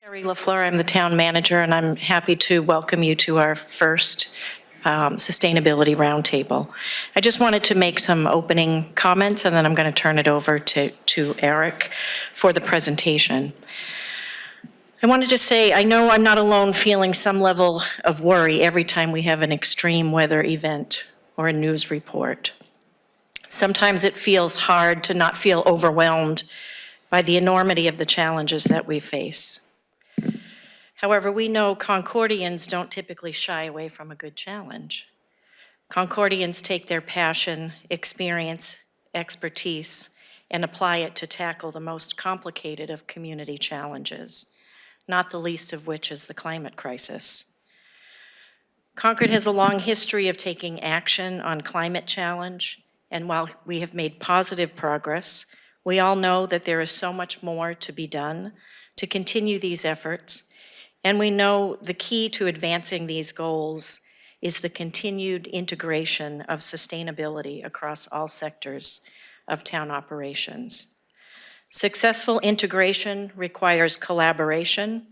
Carrie LaFleur, I'm the town manager, and I'm happy to welcome you to our first Sustainability Roundtable. I just wanted to make some opening comments, and then I'm going to turn it over to Eric for the presentation. I wanted to say, I know I'm not alone feeling some level of worry every time we have an extreme weather event or a news report. Sometimes it feels hard to not feel overwhelmed by the enormity of the challenges that we face. However, we know Concordians don't typically shy away from a good challenge. Concordians take their passion, experience, expertise, and apply it to tackle the most complicated of community challenges, not the least of which is the climate crisis. Concord has a long history of taking action on climate challenge, and while we have made positive progress, we all know that there is so much more to be done to continue these efforts. And we know the key to advancing these goals is the continued integration of sustainability across all sectors of town operations. Successful integration requires collaboration,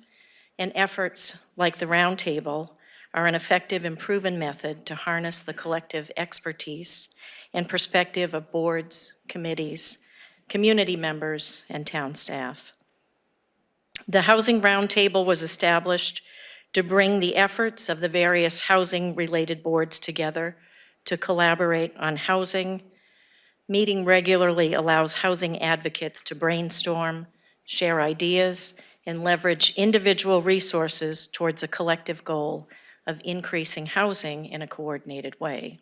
and efforts like the Roundtable are an effective and proven method to harness the collective expertise and perspective of boards, committees, community members, and town staff. The Housing Roundtable was established to bring the efforts of the various housing-related boards together to collaborate on housing. Meeting regularly allows housing advocates to brainstorm, share ideas, and leverage individual resources towards a collective goal of increasing housing in a coordinated way.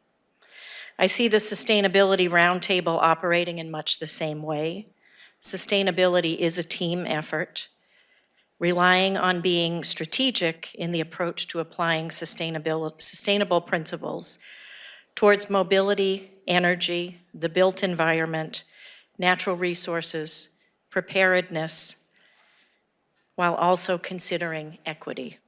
I see the Sustainability Roundtable operating in much the same way. Sustainability is a team effort, relying on being strategic in the approach to applying sustainable principles towards mobility, energy, the built environment, natural resources, preparedness, while also considering equity.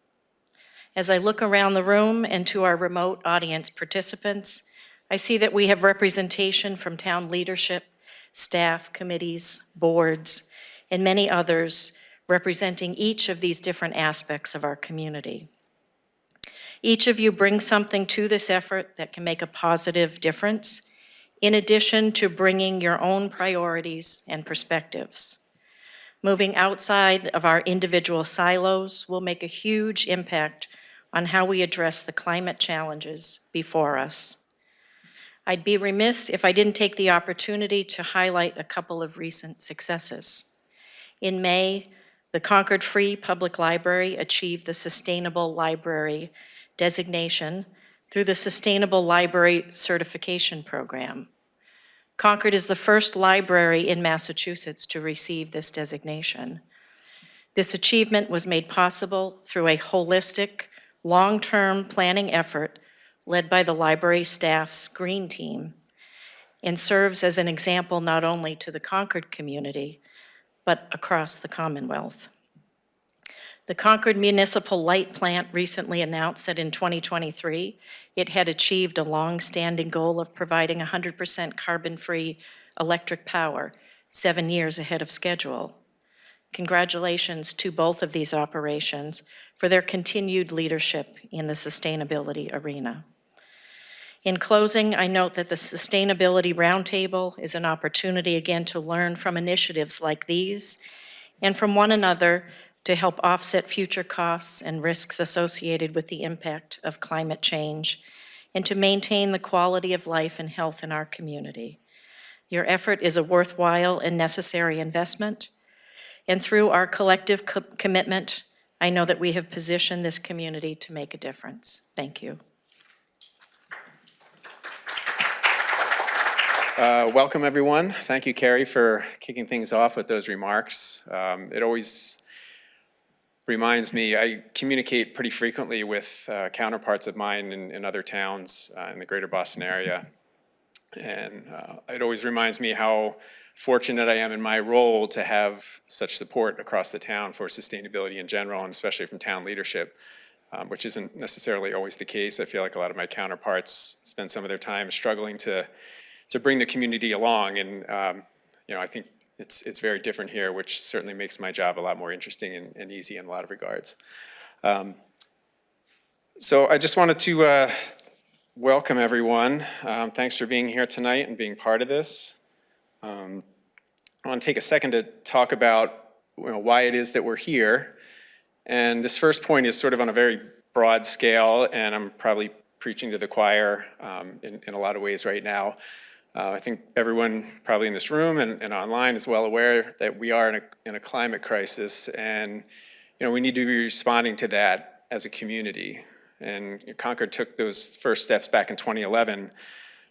As I look around the room and to our remote audience participants, I see that we have representation from town leadership, staff, committees, boards, and many others representing each of these different aspects of our community. Each of you brings something to this effort that can make a positive difference, in addition to bringing your own priorities and perspectives. Moving outside of our individual silos will make a huge impact on how we address the climate challenges before us. I'd be remiss if I didn't take the opportunity to highlight a couple of recent successes. In May, the Concord Free Public Library achieved the Sustainable Library designation through the Sustainable Library Certification Program. Concord is the first library in Massachusetts to receive this designation. This achievement was made possible through a holistic, long-term planning effort led by the library staff's Green Team, and serves as an example not only to the Concord community, but across the Commonwealth. The Concord Municipal Light Plant recently announced that in 2023, it had achieved a long-standing goal of providing 100% carbon-free electric power 7 years ahead of schedule. Congratulations to both of these operations for their continued leadership in the sustainability arena. In closing, I note that the Sustainability Roundtable is an opportunity again to learn from initiatives like these and from one another to help offset future costs and risks associated with the impact of climate change and to maintain the quality of life and health in our community. Your effort is a worthwhile and necessary investment, and through our collective commitment, I know that we have positioned this community to make a difference. Thank you. Welcome, everyone. Thank you, Carrie, for kicking things off with those remarks. It always reminds me, I communicate pretty frequently with counterparts of mine in other towns in the greater Boston area. And it always reminds me how fortunate I am in my role to have such support across the town for sustainability in general, and especially from town leadership, which isn't necessarily always the case. I feel like a lot of my counterparts spend some of their time struggling to bring the community along. And I think it's very different here, which certainly makes my job a lot more interesting and easy in a lot of regards. So I just wanted to welcome everyone. Thanks for being here tonight and being part of this. I want to take a second to talk about why it is that we're here. And this first point is sort of on a very broad scale, and I'm probably preaching to the choir in a lot of ways right now. I think everyone probably in this room and online is well aware that we are in a climate crisis, and we need to be responding to that as a community. And Concord took those first steps back in 2011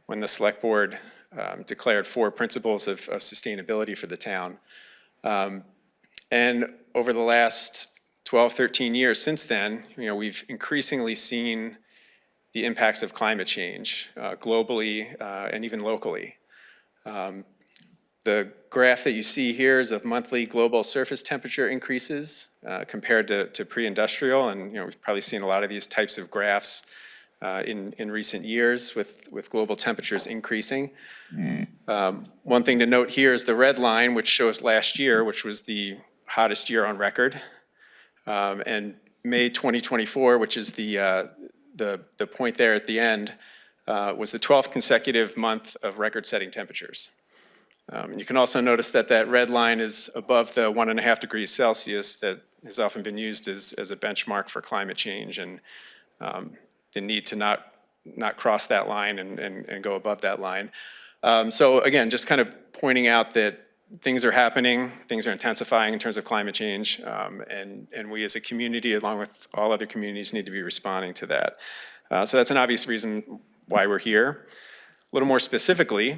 when the select board declared 4 principles of sustainability for the town. And over the last 12, 13 years since then, we've increasingly seen the impacts of climate change globally and even locally. The graph that you see here is of monthly global surface temperature increases compared to pre-industrial, and we've probably seen a lot of these types of graphs in recent years with global temperatures increasing. One thing to note here is the red line, which shows last year, which was the hottest year on record, and May 2024, which is the point there at the end, was the 12th consecutive month of record-setting temperatures. And you can also notice that that red line is above the 1.5 degrees Celsius that has often been used as a benchmark for climate change, and the need to not cross that line and go above that line. So again, just kind of pointing out that things are happening, things are intensifying in terms of climate change, and we as a community, along with all other communities, need to be responding to that. So that's an obvious reason why we're here. A little more specifically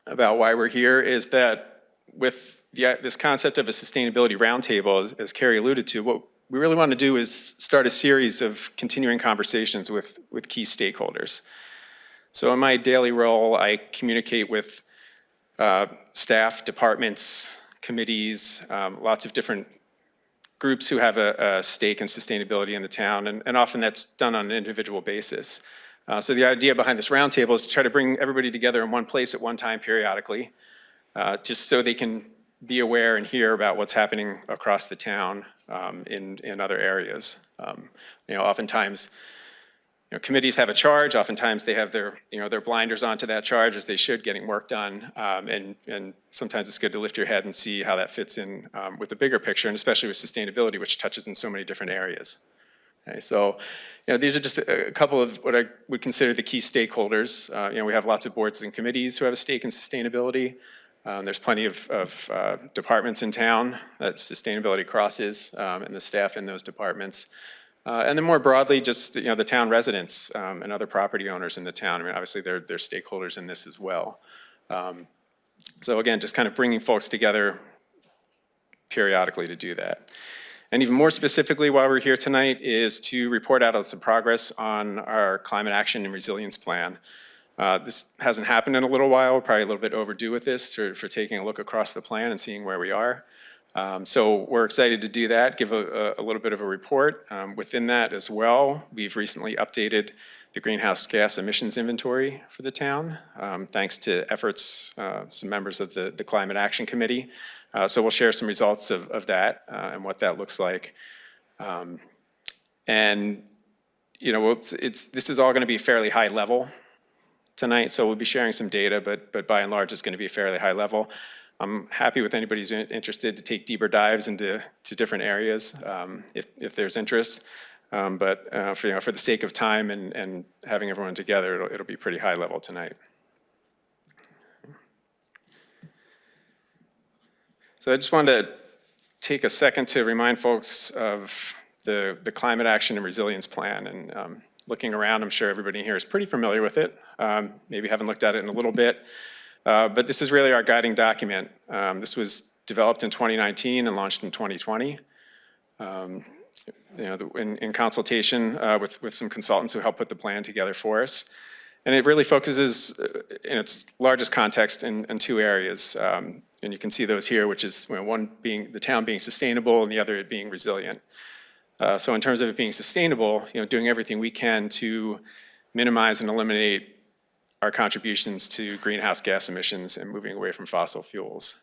about why we're here is that with this concept of a sustainability roundtable, as Carrie alluded to, what we really want to do is start a series of continuing conversations with key stakeholders. So in my daily role, I communicate with staff, departments, committees, lots of different groups who have a stake in sustainability in the town, and often that's done on an individual basis. So the idea behind this roundtable is to try to bring everybody together in one place at one time periodically, just so they can be aware and hear about what's happening across the town in other areas. Oftentimes, committees have a charge. Oftentimes, they have their blinders onto that charge, as they should, getting work done. And sometimes it's good to lift your head and see how that fits in with the bigger picture, and especially with sustainability, which touches in so many different areas. Okay, so these are just a couple of what I would consider the key stakeholders. We have lots of boards and committees who have a stake in sustainability. There's plenty of departments in town that sustainability crosses, and the staff in those departments. And then more broadly, just the town residents and other property owners in the town. I mean, obviously they're stakeholders in this as well. So again, just kind of bringing folks together periodically to do that. And even more specifically, why we're here tonight is to report out on some progress on our climate action and resilience plan. This hasn't happened in a little while. We're probably a little bit overdue with this for taking a look across the plan and seeing where we are. So we're excited to do that, give a little bit of a report. Within that as well, we've recently updated the greenhouse gas emissions inventory for the town, thanks to efforts, some members of the Climate Action Committee. So we'll share some results of that and what that looks like. And this is all going to be fairly high level tonight, so we'll be sharing some data, but by and large, it's going to be fairly high level. I'm happy with anybody who's interested to take deeper dives into different areas if there's interest. But for the sake of time and having everyone together, it'll be pretty high level tonight. So I just wanted to take a second to remind folks of the Climate Action and Resilience Plan. And looking around, I'm sure everybody here is pretty familiar with it. Maybe haven't looked at it in a little bit. But this is really our guiding document. This was developed in 2019 and launched in 2020. In consultation with some consultants who helped put the plan together for us. And it really focuses in its largest context in 2 areas. And you can see those here, which is one being the town being sustainable and the other being resilient. So in terms of it being sustainable, doing everything we can to minimize and eliminate our contributions to greenhouse gas emissions and moving away from fossil fuels.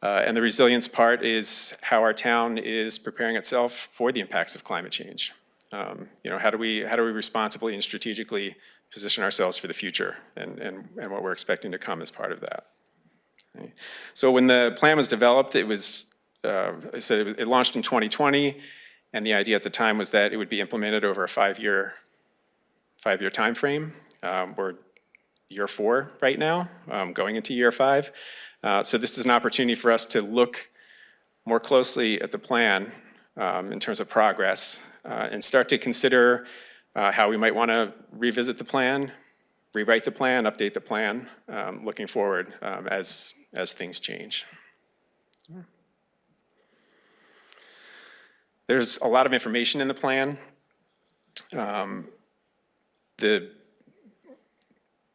And the resilience part is how our town is preparing itself for the impacts of climate change. How do we responsibly and strategically position ourselves for the future and what we're expecting to come as part of that. Okay. So when the plan was developed, it was, I said it launched in 2020, and the idea at the time was that it would be implemented over a five-year time frame. We're year 4 right now, going into year 5. So this is an opportunity for us to look more closely at the plan in terms of progress and start to consider how we might want to revisit the plan, rewrite the plan, update the plan, looking forward as things change. There's a lot of information in the plan. The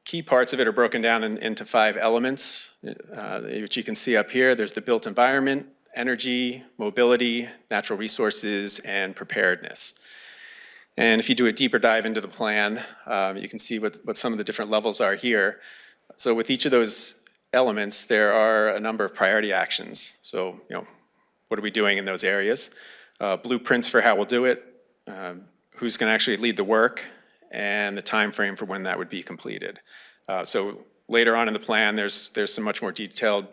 key parts of it are broken down into 5 elements, which you can see up here. There's the built environment, energy, mobility, natural resources, and preparedness. And if you do a deeper dive into the plan, you can see what some of the different levels are here. So with each of those elements, there are a number of priority actions. So, what are we doing in those areas? Blueprints for how we'll do it, who's going to actually lead the work, and the time frame for when that would be completed. So later on in the plan, there's some much more detailed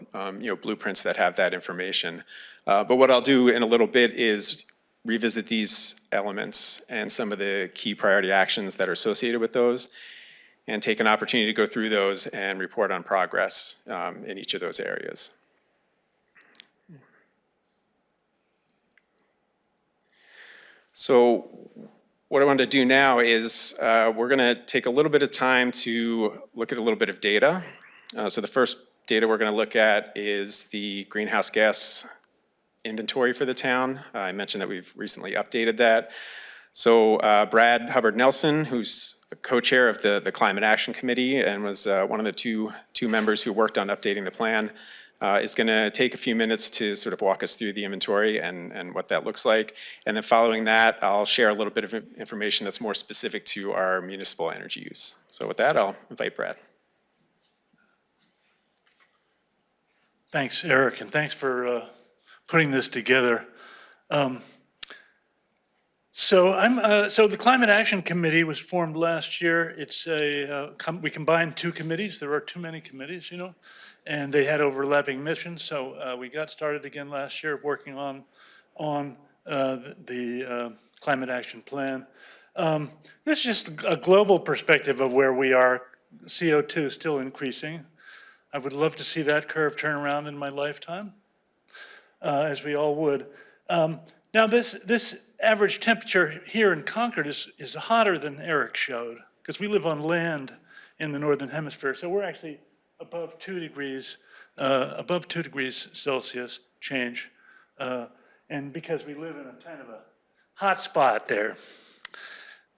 blueprints that have that information. But what I'll do in a little bit is revisit these elements and some of the key priority actions that are associated with those, and take an opportunity to go through those and report on progress in each of those areas. So what I want to do now is we're going to take a little bit of time to look at a little bit of data. So the first data we're going to look at is the greenhouse gas inventory for the town. I mentioned that we've recently updated that. So Brad Hubbard Nelson, who's a co-chair of the Climate Action Committee and was one of the two members who worked on updating the plan, is going to take a few minutes to sort of walk us through the inventory and what that looks like. And then following that, I'll share a little bit of information that's more specific to our municipal energy use. So with that, I'll invite Brad. Thanks, Eric, and thanks for putting this together. So the Climate Action Committee was formed last year. It's we combined 2 committees. There are too many committees, and they had overlapping missions. So we got started again last year working on the Climate Action Plan. This is just a global perspective of where we are. CO2 is still increasing. I would love to see that curve turn around in my lifetime, as we all would. Now this average temperature here in Concord is hotter than Eric showed, because we live on land in the Northern Hemisphere. So we're actually above 2 degrees Celsius change. And because we live in a kind of a hot spot there.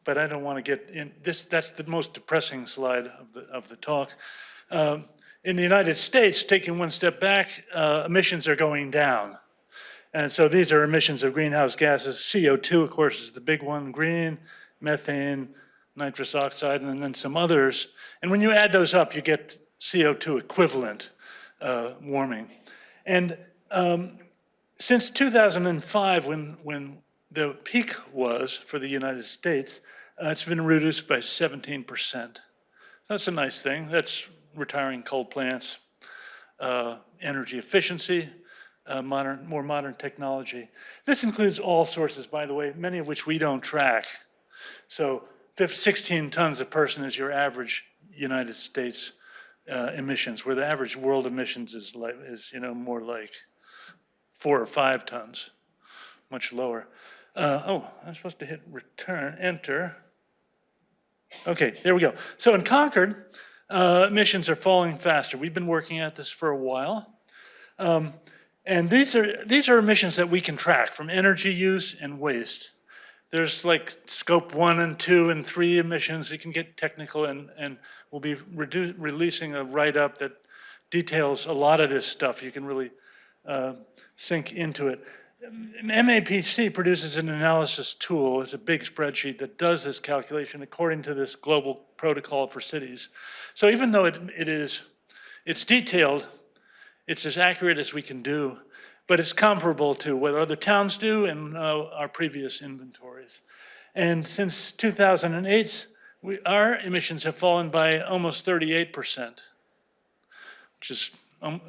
But I don't want to get in this. That's the most depressing slide of the talk. In the United States, taking one step back, emissions are going down. And so these are emissions of greenhouse gases. CO2, of course, is the big one, green, methane, nitrous oxide, and then some others. And when you add those up, you get CO2 equivalent warming. And since 2005, when the peak was for the United States, it's been reduced by 17%. That's a nice thing. That's retiring coal plants, energy efficiency, more modern technology. This includes all sources, by the way, many of which we don't track. So 16 tons a person is your average United States emissions, where the average world emissions is more like 4 or 5 tons, much lower. I'm supposed to hit return, enter. Okay, there we go. So in Concord, emissions are falling faster. We've been working at this for a while. And these are emissions that we can track from energy use and waste. There's like scope 1 and 2 and 3 emissions. You can get technical, and we'll be releasing a write-up that details a lot of this stuff. You can really sink into it. MAPC produces an analysis tool. It's a big spreadsheet that does this calculation according to this global protocol for cities. So even though it's detailed, It's as accurate as we can do, but it's comparable to what other towns do and our previous inventories. And since 2008, our emissions have fallen by almost 38%, which is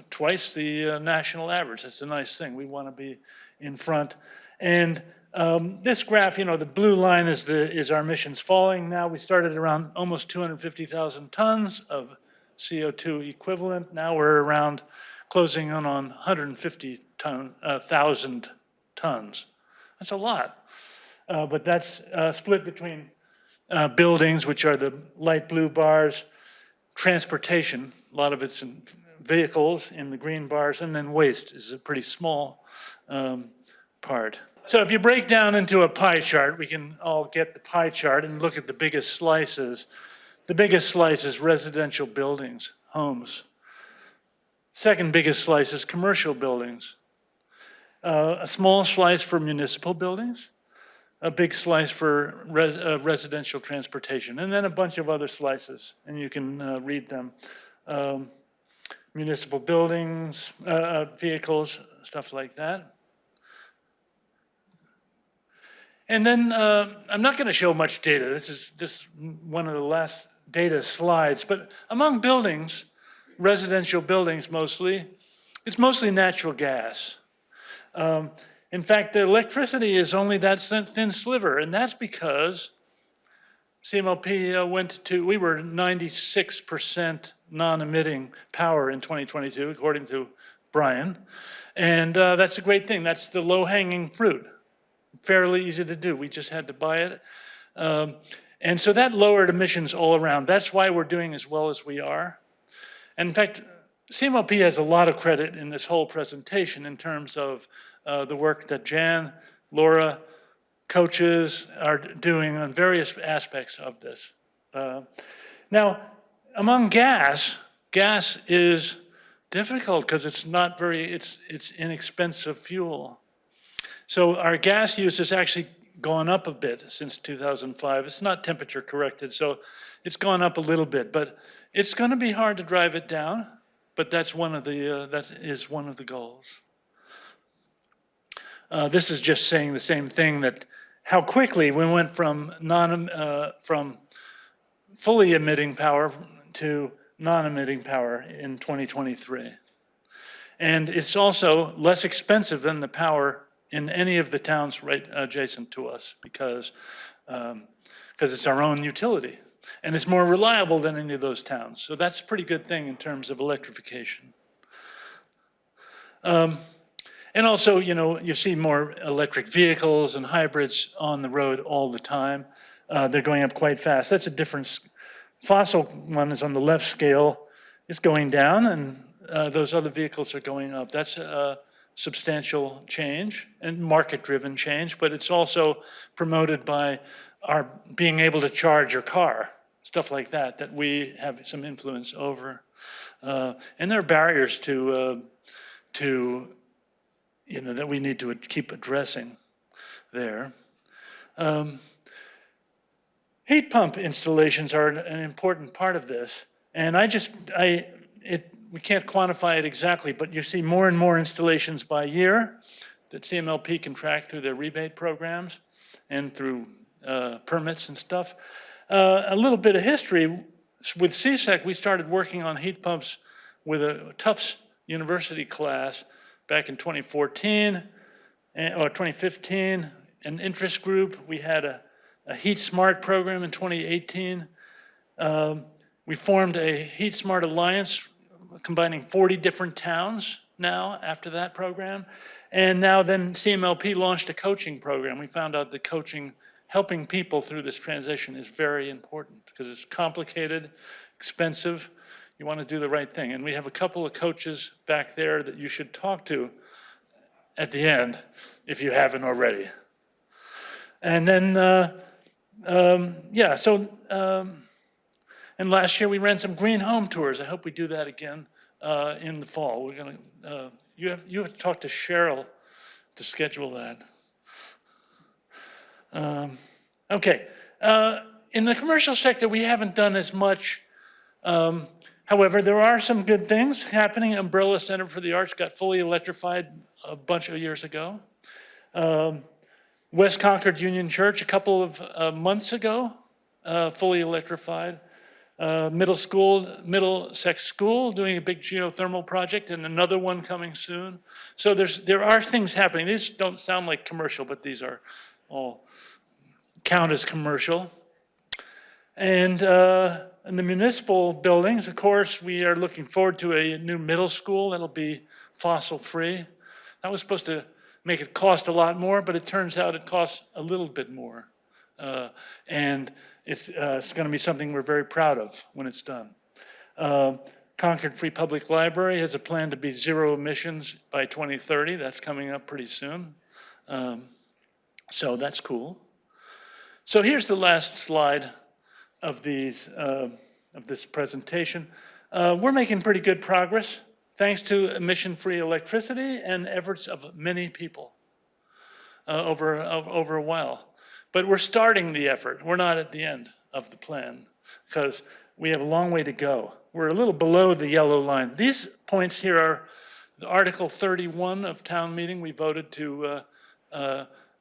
twice the national average. That's a nice thing. We want to be in front. And this graph, the blue line is our emissions falling. Now we started around almost 250,000 tons of CO2 equivalent. Now we're around closing in on 150,000 tons. That's a lot. But that's split between buildings, which are the light blue bars, transportation, a lot of it's in vehicles in the green bars, and then waste is a pretty small part. So if you break down into a pie chart, we can all get the pie chart and look at the biggest slices. The biggest slice is residential buildings, homes. Second biggest slice is commercial buildings. A small slice for municipal buildings, a big slice for residential transportation, and then a bunch of other slices, and you can read them. Municipal buildings, vehicles, stuff like that. And then I'm not going to show much data. This is one of the last data slides, but among buildings, residential buildings mostly, it's mostly natural gas. In fact, the electricity is only that thin sliver, and that's because CMLP we were 96% non-emitting power in 2022, according to Brian. And that's a great thing. That's the low-hanging fruit. Fairly easy to do. We just had to buy it. And so that lowered emissions all around. That's why we're doing as well as we are. And in fact, CMLP has a lot of credit in this whole presentation in terms of the work that Jan, Laura, coaches are doing on various aspects of this. Now, among gas is difficult because it's not it's inexpensive fuel. So our gas use has actually gone up a bit since 2005. It's not temperature corrected, so it's gone up a little bit, but it's going to be hard to drive it down. But that's that is one of the goals. This is just saying the same thing, that how quickly we went from fully emitting power to non-emitting power in 2023. And it's also less expensive than the power in any of the towns right adjacent to us because it's our own utility. And it's more reliable than any of those towns. So that's a pretty good thing in terms of electrification. And also, you see more electric vehicles and hybrids on the road all the time. They're going up quite fast. That's a difference. Fossil one is on the left scale. It's going down, and those other vehicles are going up. That's a substantial change and market-driven change, but it's also promoted by our being able to charge your car, stuff like that we have some influence over. And there are barriers to that we need to keep addressing there. Heat pump installations are an important part of this, and we can't quantify it exactly, but you see more and more installations by year that CMLP can track through their rebate programs and through permits and stuff. A little bit of history, with CSEC, we started working on heat pumps with a Tufts University class back in 2014 or 2015, an interest group. We had a Heat Smart program in 2018. We formed a Heat Smart Alliance combining 40 different towns now after that program. And now then CMLP launched a coaching program. We found out that coaching, helping people through this transition, is very important because it's complicated, expensive. You want to do the right thing. And we have a couple of coaches back there that you should talk to at the end if you haven't already. And then, and last year we ran some green home tours. I hope we do that again in the fall. We're going to, you have to talk to Cheryl to schedule that. Okay, in the commercial sector, we haven't done as much However, there are some good things happening. Umbrella Center for the Arts got fully electrified a bunch of years ago. West Concord Union Church, a couple of months ago, fully electrified. Middlesex School doing a big geothermal project, and another one coming soon. So there are things happening. These don't sound like commercial, but these are all count as commercial. And in the municipal buildings, of course, we are looking forward to a new middle school that'll be fossil-free. That was supposed to make it cost a lot more, but it turns out it costs a little bit more. And it's going to be something we're very proud of when it's done. Concord Free Public Library has a plan to be zero emissions by 2030. That's coming up pretty soon. So that's cool. So here's the last slide of this presentation. We're making pretty good progress thanks to emission-free electricity and efforts of many people over a while. But we're starting the effort. We're not at the end of the plan because we have a long way to go. We're a little below the yellow line. These points here are the Article 31 of town meeting. We voted to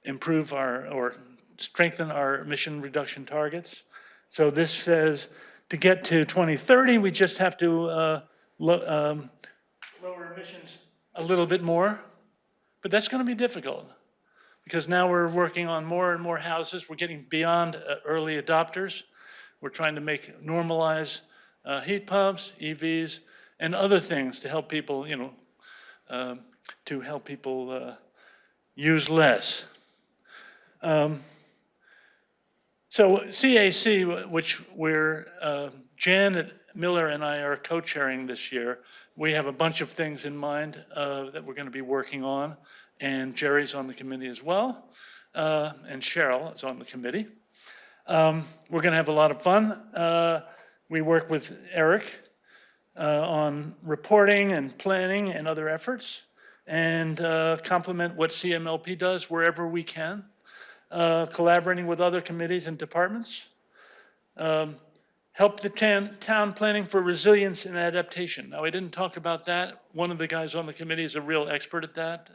improve or strengthen our emission reduction targets. So this says to get to 2030, we just have to lower emissions a little bit more, but that's going to be difficult because now we're working on more and more houses. We're getting beyond early adopters. We're trying to normalize heat pumps, EVs, and other things to help people, use less. So CAC, which Janet Miller and I are co-chairing this year, we have a bunch of things in mind that we're going to be working on, and Jerry's on the committee as well, and Cheryl is on the committee. We're going to have a lot of fun. We work with Eric on reporting and planning and other efforts, and complement what CMLP does wherever we can. Collaborating with other committees and departments, help the town planning for resilience and adaptation. Now, I didn't talk about that. One of the guys on the committee is a real expert at that,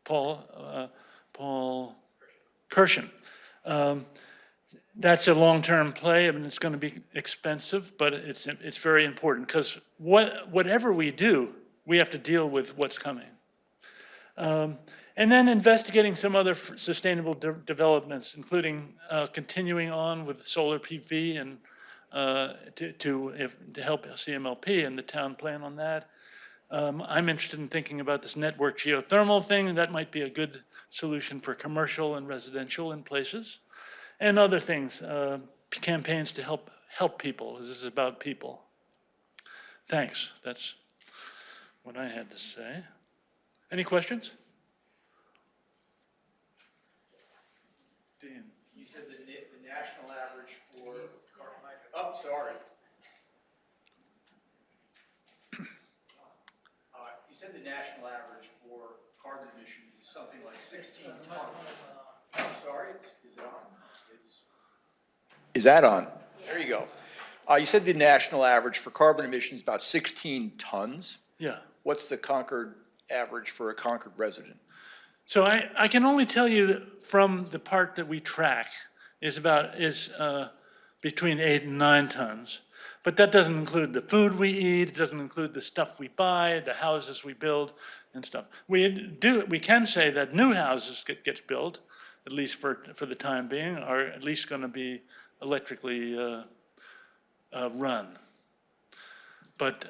Paul Kirshen. That's a long-term play. I mean, it's going to be expensive, but it's very important because whatever we do, we have to deal with what's coming. And then investigating some other sustainable developments, including continuing on with solar PV and to help CMLP and the town plan on that. I'm interested in thinking about this network geothermal thing, and that might be a good solution for commercial and residential in places. And other things, campaigns to help people. This is about people. Thanks. That's what I had to say. Any questions? Dean. You said the national average for carbon. Oh, sorry. You said the national average for carbon emissions is something like 16 tons. I'm sorry, is it on? Is that on? There you go. You said the national average for carbon emissions is about 16 tons. Yeah. What's the Concord average for a Concord resident? So I can only tell you that from the part that we track is between 8 and 9 tons. But that doesn't include the food we eat, it doesn't include the stuff we buy, the houses we build and stuff. We can say that new houses get built, at least for the time being, are at least going to be electrically run. But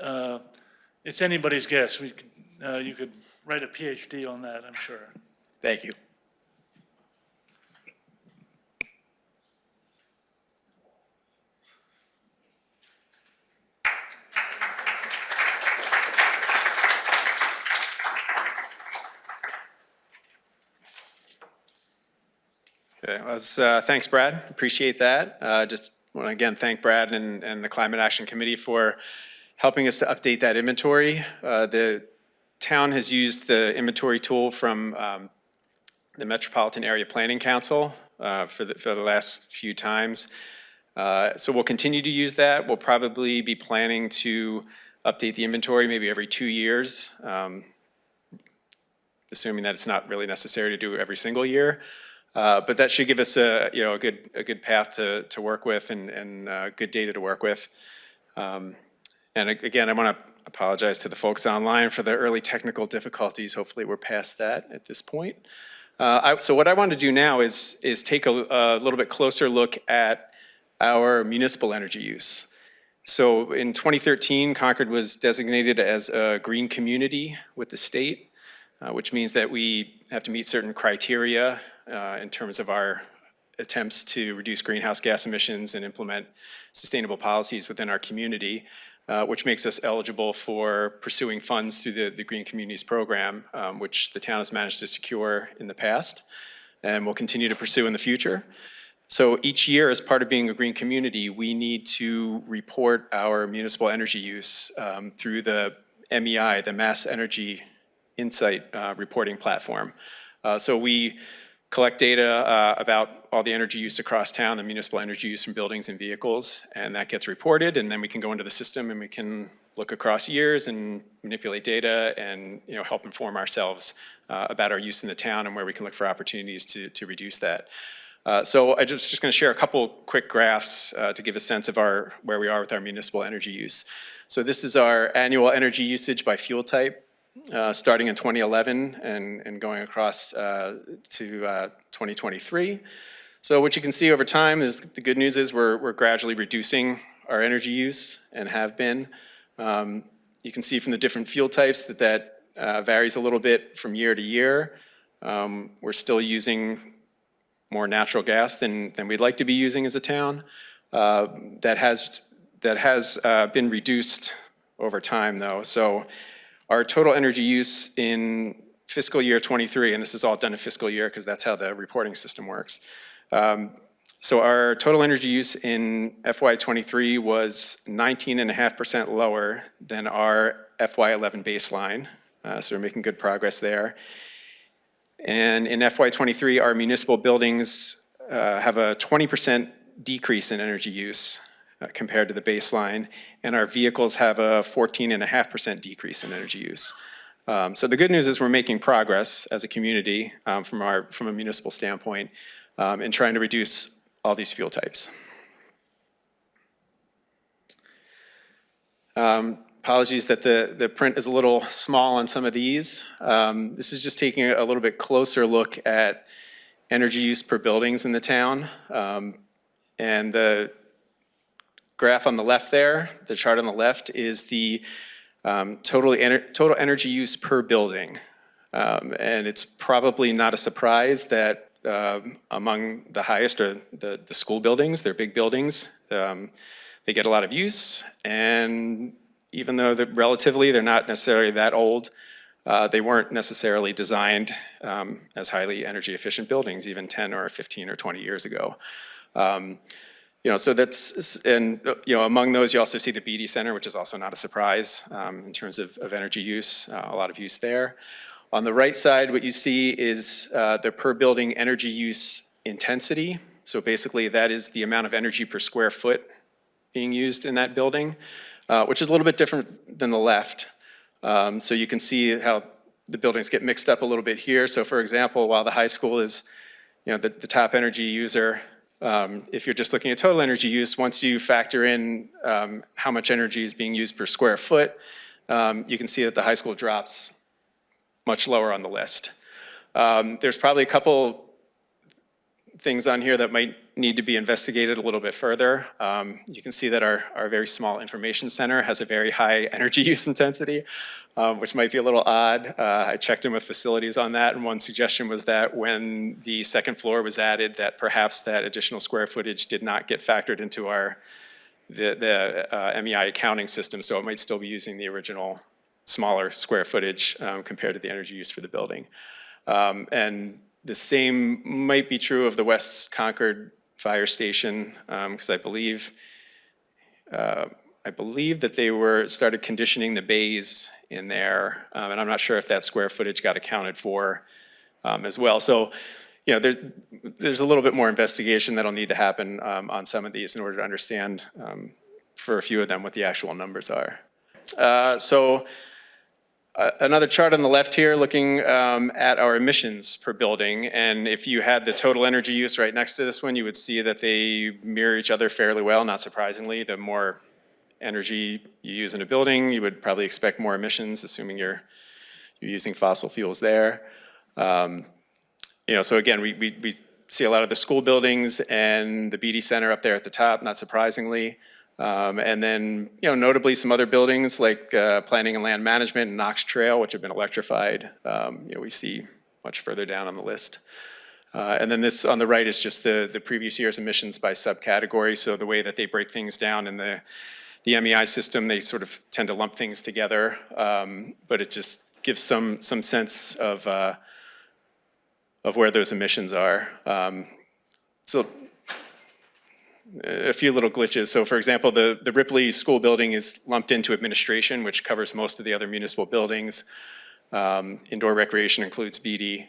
it's anybody's guess. You could write a PhD on that, I'm sure. Thank you. Okay, well, thanks, Brad. Appreciate that. Just want to again thank Brad and the Climate Action Committee for helping us to update that inventory. The town has used the inventory tool from the Metropolitan Area Planning Council for the last few times. So we'll continue to use that. We'll probably be planning to update the inventory maybe every 2 years, assuming that it's not really necessary to do every single year. But that should give us a good path to work with and good data to work with. And again, I want to apologize to the folks online for the early technical difficulties. Hopefully we're past that at this point. So what I want to do now is take a little bit closer look at our municipal energy use. So in 2013, Concord was designated as a green community with the state, which means that we have to meet certain criteria in terms of our attempts to reduce greenhouse gas emissions and implement sustainable policies within our community, which makes us eligible for pursuing funds through the Green Communities Program, which the town has managed to secure in the past and will continue to pursue in the future. So each year, as part of being a green community, we need to report our municipal energy use through the MEI, the Mass Energy Insight reporting platform. So we collect data about all the energy use across town, the municipal energy use from buildings and vehicles, and that gets reported, and then we can go into the system and we can look across years and manipulate data and help inform ourselves about our use in the town and where we can look for opportunities to reduce that. So I'm just going to share a couple quick graphs to give a sense of where we are with our municipal energy use. So this is our annual energy usage by fuel type, starting in 2011 and going across to 2023. So what you can see over time is the good news is we're gradually reducing our energy use and have been. You can see from the different fuel types that varies a little bit from year to year. We're still using more natural gas than we'd like to be using as a town. That has been reduced over time, though. So our total energy use in fiscal year 23, and this is all done in fiscal year because that's how the reporting system works. So our total energy use in FY23 was 19.5% lower than our FY11 baseline. So we're making good progress there. And in FY23, our municipal buildings have a 20% decrease in energy use compared to the baseline, and our vehicles have a 14.5% decrease in energy use. So the good news is we're making progress as a community from a municipal standpoint in trying to reduce all these fuel types. Apologies that the print is a little small on some of these. This is just taking a little bit closer look at energy use per buildings in the town. And the graph on the left there, the chart on the left, is the total energy use per building. And it's probably not a surprise that among the highest are the school buildings. They're big buildings. They get a lot of use, and even though they're not necessarily that old, they weren't necessarily designed as highly energy efficient buildings even 10 or 15 or 20 years ago. So that's, and among those you also see the BD Center, which is also not a surprise in terms of energy use, a lot of use there. On the right side, what you see is the per building energy use intensity. So basically that is the amount of energy per square foot being used in that building, which is a little bit different than the left. So you can see how the buildings get mixed up a little bit here. So for example, while the high school is the top energy user, if you're just looking at total energy use, once you factor in how much energy is being used per square foot, you can see that the high school drops much lower on the list. There's probably a couple things on here that might need to be investigated a little bit further. You can see that our very small information center has a very high energy use intensity, which might be a little odd. I checked in with facilities on that, and one suggestion was that when the second floor was added, that perhaps that additional square footage did not get factored into the MEI accounting system, so it might still be using the original smaller square footage compared to the energy use for the building. And the same might be true of the West Concord Fire Station, because I believe that they started conditioning the bays in there, and I'm not sure if that square footage got accounted for as well. So, there's a little bit more investigation that'll need to happen on some of these in order to understand for a few of them what the actual numbers are. Another chart on the left here looking at our emissions per building, and if you had the total energy use right next to this one, you would see that they mirror each other fairly well, not surprisingly. The more energy you use in a building, you would probably expect more emissions, assuming you're using fossil fuels there. So again, we see a lot of the school buildings and the BD Center up there at the top, not surprisingly. And then, notably some other buildings like Planning and Land Management and Knox Trail, which have been electrified, we see much further down on the list. And then this on the right is just the previous year's emissions by subcategory. So the way that they break things down in the MEI system, they sort of tend to lump things together, but it just gives some sense of where those emissions are. So a few little glitches. So for example, the Ripley School building is lumped into administration, which covers most of the other municipal buildings. Indoor recreation includes BD.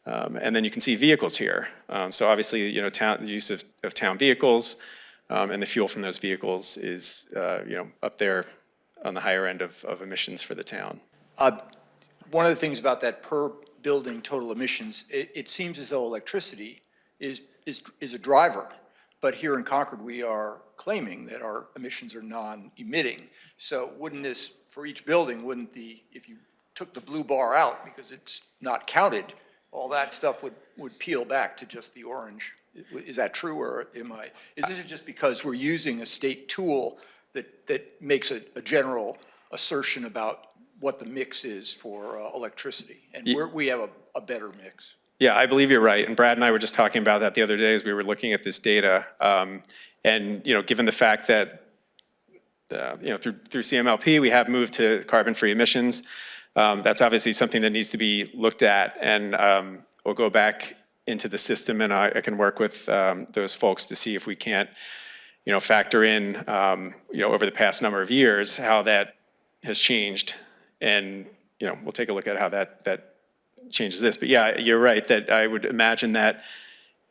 And then you can see vehicles here. So obviously, the use of town vehicles and the fuel from those vehicles is, up there on the higher end of emissions for the town. One of the things about that per building total emissions, it seems as though electricity is a driver. But here in Concord, we are claiming that our emissions are non-emitting. So wouldn't this, for each building, if you took the blue bar out because it's not counted, all that stuff would peel back to just the orange? Is that true, or is this just because we're using a state tool that makes a general assertion about what the mix is for electricity? And we have a better mix. Yeah, I believe you're right. And Brad and I were just talking about that the other day as we were looking at this data. And given the fact that through CMLP we have moved to carbon-free emissions, that's obviously something that needs to be looked at. And we'll go back into the system, and I can work with those folks to see if we can't, factor in, over the past number of years how that has changed. And we'll take a look at how that changes this. But yeah, you're right that I would imagine that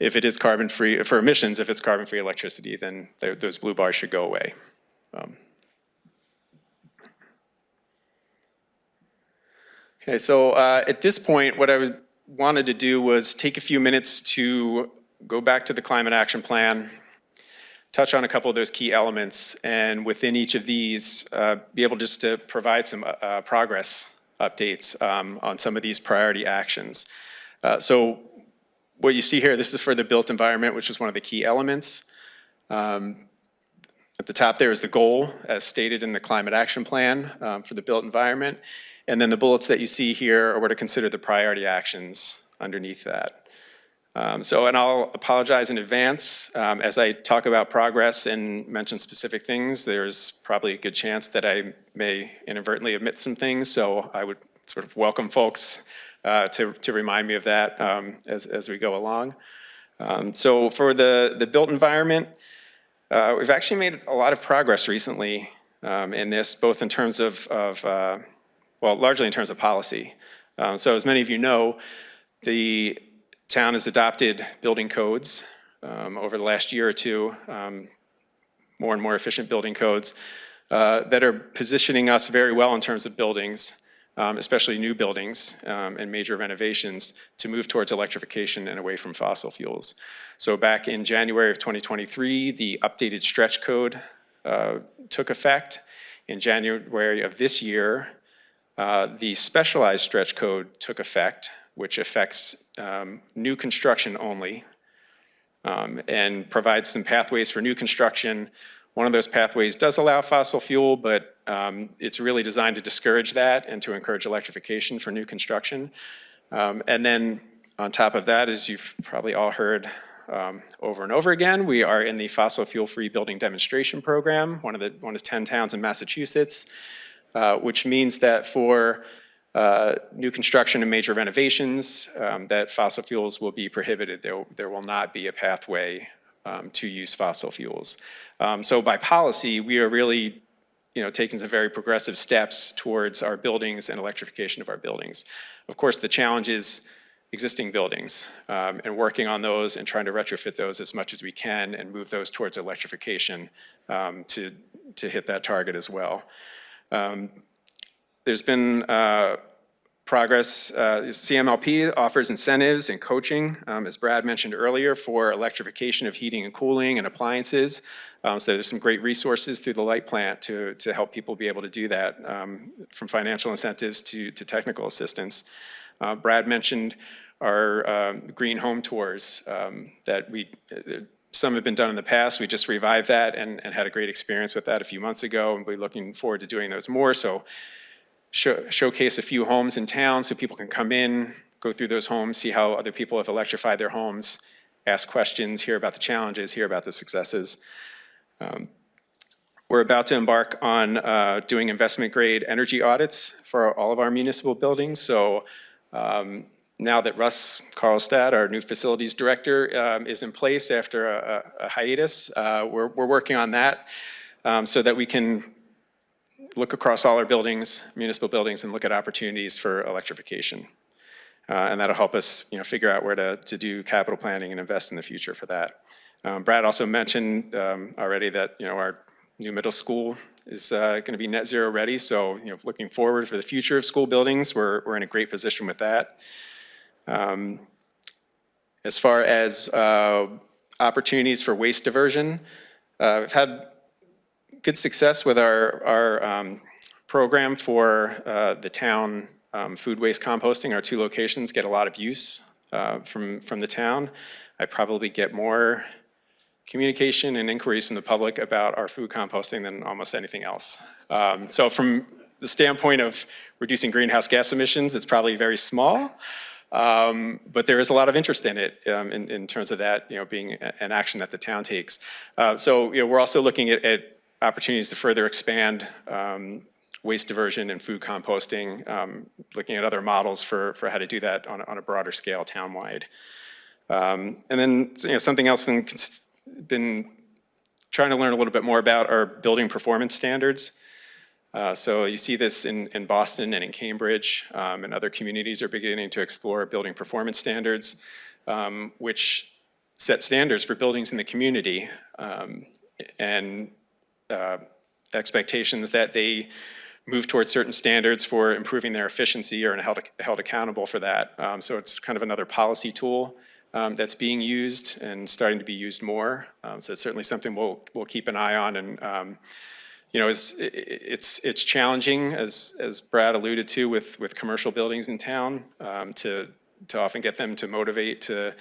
if it is carbon-free, for emissions, if it's carbon-free electricity, then those blue bars should go away. Okay, so at this point, what I wanted to do was take a few minutes to go back to the Climate Action Plan, touch on a couple of those key elements, and within each of these, be able just to provide some progress updates on some of these priority actions. So what you see here, this is for the built environment, which is one of the key elements. At the top there is the goal as stated in the Climate Action Plan for the built environment. And then the bullets that you see here are what are considered the priority actions underneath that. And I'll apologize in advance. As I talk about progress and mention specific things, there's probably a good chance that I may inadvertently omit some things. So I would sort of welcome folks to remind me of that as we go along. So for the built environment, we've actually made a lot of progress recently in this, both in terms of largely in terms of policy. So as many of you know, the town has adopted building codes over the last year or two, more and more efficient building codes that are positioning us very well in terms of buildings, especially new buildings and major renovations, to move towards electrification and away from fossil fuels. So back in January of 2023, the updated stretch code took effect. In January of this year, the specialized stretch code took effect, which affects new construction only and provides some pathways for new construction. One of those pathways does allow fossil fuel, but it's really designed to discourage that and to encourage electrification for new construction. And then on top of that, as you've probably all heard over and over again, we are in the fossil fuel-free building demonstration program, one of 10 towns in Massachusetts, which means that for new construction and major renovations, that fossil fuels will be prohibited. There will not be a pathway to use fossil fuels. So by policy, we are really taking some very progressive steps towards our buildings and electrification of our buildings. Of course, the challenge is existing buildings and working on those and trying to retrofit those as much as we can and move those towards electrification to hit that target as well. There's been progress. CMLP offers incentives and coaching, as Brad mentioned earlier, for electrification of heating and cooling and appliances. So there's some great resources through the light plant to help people be able to do that, from financial incentives to technical assistance. Brad mentioned our green home tours that some have been done in the past. We just revived that and had a great experience with that a few months ago, and we're looking forward to doing those more. So showcase a few homes in town so people can come in, go through those homes, see how other people have electrified their homes, ask questions, hear about the challenges, hear about the successes. We're about to embark on doing investment grade energy audits for all of our municipal buildings. So now that Russ Carlstad, our new facilities director, is in place after a hiatus, we're working on that so that we can look across all our buildings, municipal buildings, and look at opportunities for electrification. And that'll help us, figure out where to do capital planning and invest in the future for that. Brad also mentioned already that, our new middle school is going to be net zero ready. So, looking forward for the future of school buildings, we're in a great position with that. As far as opportunities for waste diversion, we've had good success with our program for the town food waste composting. Our 2 locations get a lot of use from the town. I probably get more communication and inquiries from the public about our food composting than almost anything else. So from the standpoint of reducing greenhouse gas emissions, it's probably very small, but there is a lot of interest in it in terms of that, being an action that the town takes. So we're also looking at opportunities to further expand waste diversion and food composting, looking at other models for how to do that on a broader scale townwide. And then something else I've been trying to learn a little bit more about are building performance standards. So you see this in Boston and in Cambridge, and other communities are beginning to explore building performance standards, which set standards for buildings in the community, and expectations that they move towards certain standards for improving their efficiency or held accountable for that. So it's kind of another policy tool that's being used and starting to be used more. So it's certainly something we'll keep an eye on. And it's challenging, as Brad alluded to, with commercial buildings in town, to often get them to motivate to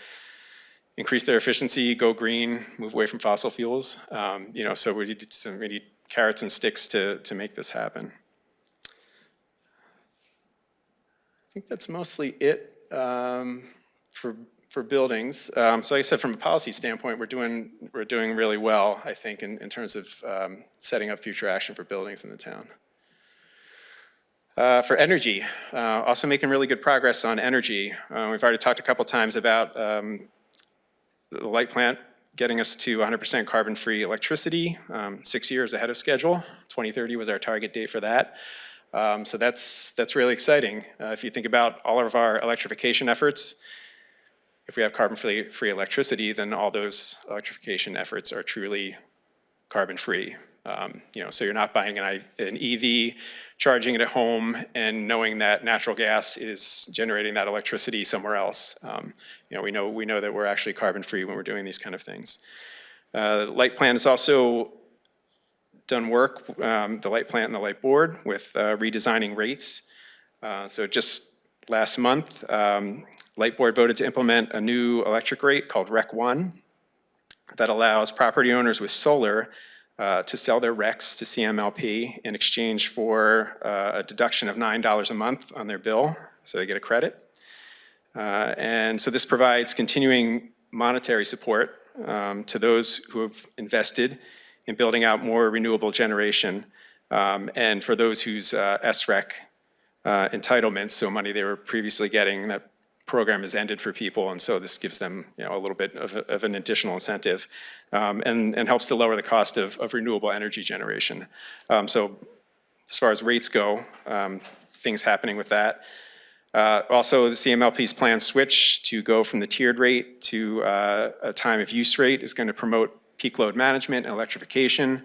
increase their efficiency, go green, move away from fossil fuels. So we need carrots and sticks to make this happen. I think that's mostly it for buildings. So like I said, from a policy standpoint, we're doing really well, I think, in terms of setting up future action for buildings in the town. For energy, also making really good progress on energy. We've already talked a couple times about the light plant getting us to 100% carbon-free electricity, 6 years ahead of schedule. 2030 was our target date for that. So that's really exciting. If you think about all of our electrification efforts, if we have carbon-free electricity, then all those electrification efforts are truly carbon-free. So you're not buying an EV, charging it at home, and knowing that natural gas is generating that electricity somewhere else. We know that we're actually carbon-free when we're doing these kind of things. The light plant has also done work, the light plant and the light board, with redesigning rates. So just last month, Light Board voted to implement a new electric rate called REC 1 that allows property owners with solar to sell their RECs to CMLP in exchange for a deduction of $9 a month on their bill, so they get a credit. And so this provides continuing monetary support to those who have invested in building out more renewable generation, and for those whose SREC entitlements, so money they were previously getting, that program has ended for people, and so this gives them a little bit of an additional incentive, and helps to lower the cost of renewable energy generation. So as far as rates go, things happening with that. Also, the CMLP's planned switch to go from the tiered rate to a time of use rate is going to promote peak load management and electrification.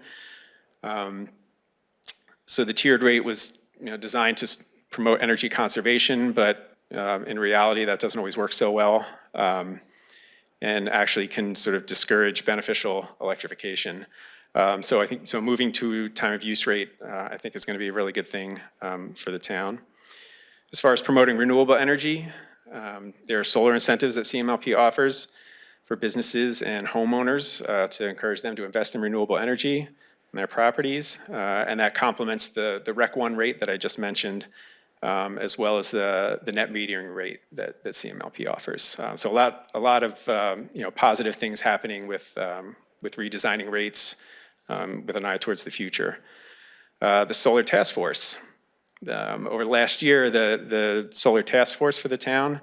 So the tiered rate was designed to promote energy conservation, but in reality, that doesn't always work so well, and actually can sort of discourage beneficial electrification. So I think moving to time of use rate, I think is going to be a really good thing for the town. As far as promoting renewable energy, there are solar incentives that CMLP offers for businesses and homeowners to encourage them to invest in renewable energy in their properties, and that complements the REC 1 rate that I just mentioned, as well as the net metering rate that CMLP offers. So a lot of positive things happening with redesigning rates with an eye towards the future. The Solar Task Force. Over the last year, the Solar Task Force for the town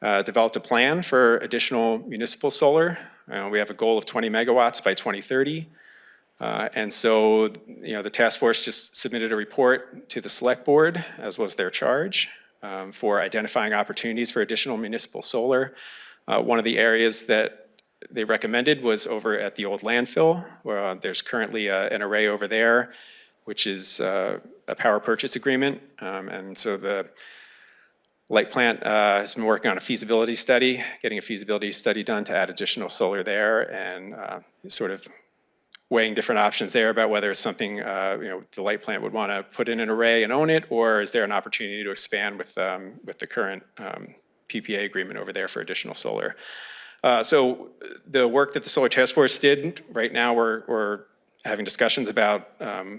developed a plan for additional municipal solar. We have a goal of 20 megawatts by 2030. And so, the task force just submitted a report to the select board, as was their charge, for identifying opportunities for additional municipal solar. One of the areas that they recommended was over at the old landfill, where there's currently an array over there, which is a power purchase agreement. And so the light plant has been working on a feasibility study, getting a feasibility study done to add additional solar there, and sort of weighing different options there about whether it's something the light plant would want to put in an array and own it, or is there an opportunity to expand with the current PPA agreement over there for additional solar. So the work that the Solar Task Force did, right now we're having discussions about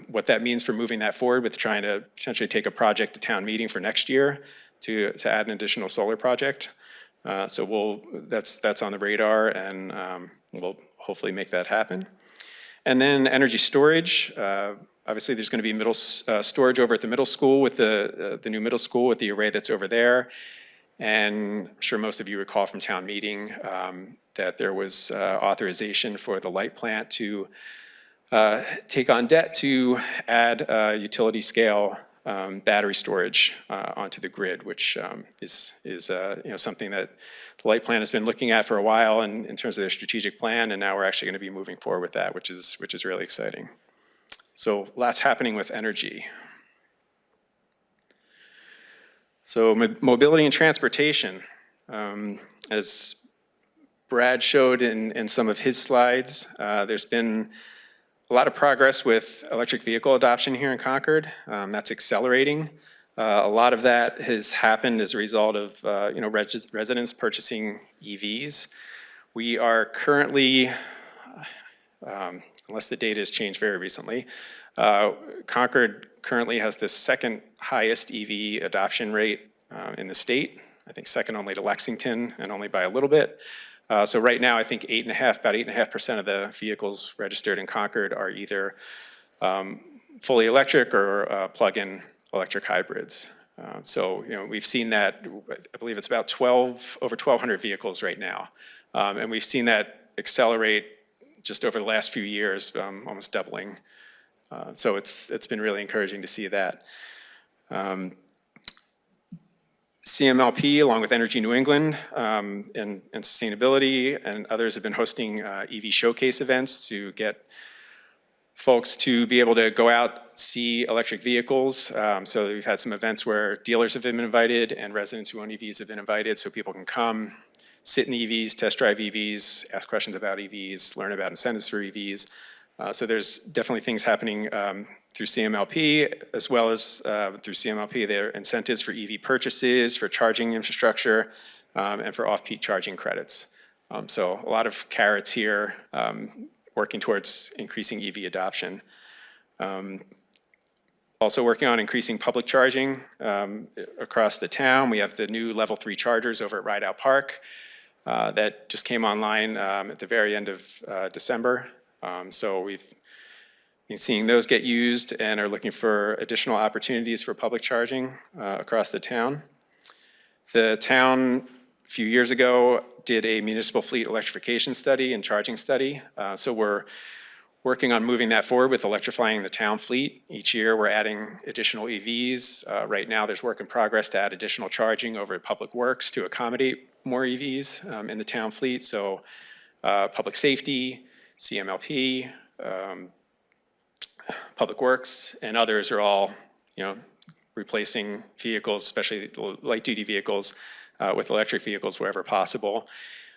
what that means for moving that forward with trying to potentially take a project to town meeting for next year to add an additional solar project. So that's on the radar, and we'll hopefully make that happen. And then energy storage. Obviously, there's going to be storage over at the middle school with the new middle school with the array that's over there. And I'm sure most of you recall from town meeting that there was authorization for the light plant to take on debt to add utility scale battery storage onto the grid, which is something that the light plant has been looking at for a while in terms of their strategic plan, and now we're actually going to be moving forward with that, which is really exciting. So lots happening with energy. So mobility and transportation, as Brad showed in some of his slides, there's been a lot of progress with electric vehicle adoption here in Concord. That's accelerating. A lot of that has happened as a result of residents purchasing EVs. We are currently, unless the data has changed very recently, Concord currently has the second highest EV adoption rate in the state. I think second only to Lexington, and only by a little bit. So right now, I think about 8.5% of the vehicles registered in Concord are either fully electric or plug-in electric hybrids. So we've seen that. I believe it's about over 1,200 vehicles right now, and we've seen that accelerate just over the last few years, almost doubling. So it's been really encouraging to see that. CMLP, along with Energy New England and sustainability, and others have been hosting EV showcase events to get folks to be able to go out, see electric vehicles. So we've had some events where dealers have been invited and residents who own EVs have been invited, so people can come, sit in the EVs, test drive EVs, ask questions about EVs, learn about incentives for EVs. So there's definitely things happening through CMLP, as well as through CMLP. There are incentives for EV purchases, for charging infrastructure, and for off-peak charging credits. So a lot of carrots here working towards increasing EV adoption. Also working on increasing public charging across the town. We have the new level 3 chargers over at Rideout Park that just came online at the very end of December. So we've been seeing those get used and are looking for additional opportunities for public charging across the town. The town, a few years ago, did a municipal fleet electrification study and charging study. So we're working on moving that forward with electrifying the town fleet. Each year, we're adding additional EVs. Right now, there's work in progress to add additional charging over at Public Works to accommodate more EVs in the town fleet. So public safety, CMLP, Public Works, and others are all, replacing vehicles, especially light-duty vehicles, with electric vehicles wherever possible.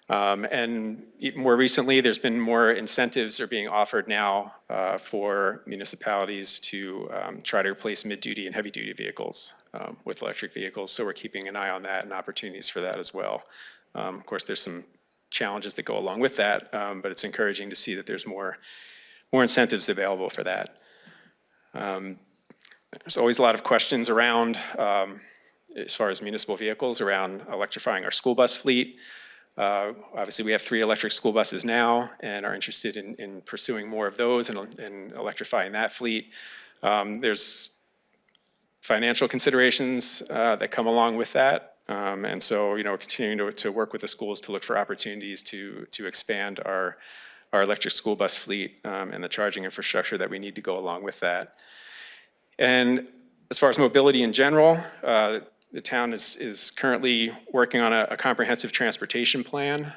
And more recently, there's been more incentives are being offered now for municipalities to try to replace mid-duty and heavy-duty vehicles with electric vehicles. So we're keeping an eye on that and opportunities for that as well. Of course, there's some challenges that go along with that, but it's encouraging to see that there's more incentives available for that. There's always a lot of questions around, as far as municipal vehicles, around electrifying our school bus fleet. Obviously, we have 3 electric school buses now and are interested in pursuing more of those and electrifying that fleet. There's financial considerations that come along with that. And so, we're continuing to work with the schools to look for opportunities to expand our electric school bus fleet and the charging infrastructure that we need to go along with that. And as far as mobility in general, the town is currently working on a comprehensive transportation plan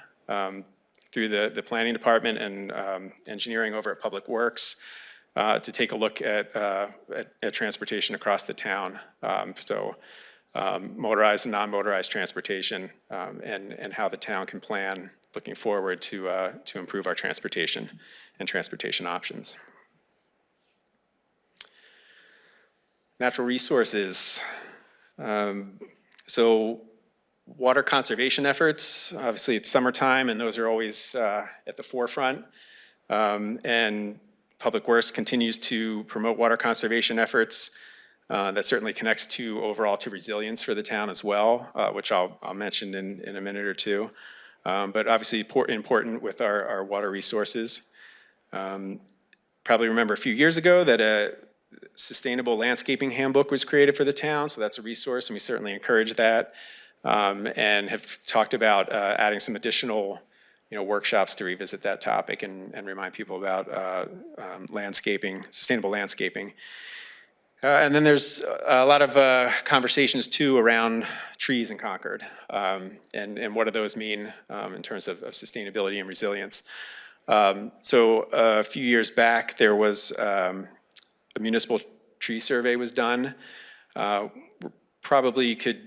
through the planning department and engineering over at Public Works to take a look at transportation across the town. So motorized and non-motorized transportation and how the town can plan looking forward to improve our transportation and transportation options. Natural resources. So water conservation efforts, obviously it's summertime and those are always at the forefront. And Public Works continues to promote water conservation efforts. That certainly connects to overall to resilience for the town as well, which I'll mention in a minute or two. But obviously important with our water resources. Probably remember a few years ago that a sustainable landscaping handbook was created for the town, so that's a resource, and we certainly encourage that, and have talked about adding some additional workshops to revisit that topic and remind people about landscaping, sustainable landscaping. And then there's a lot of conversations too around trees in Concord, and what do those mean in terms of sustainability and resilience. So a few years back, there was a municipal tree survey was done. Probably could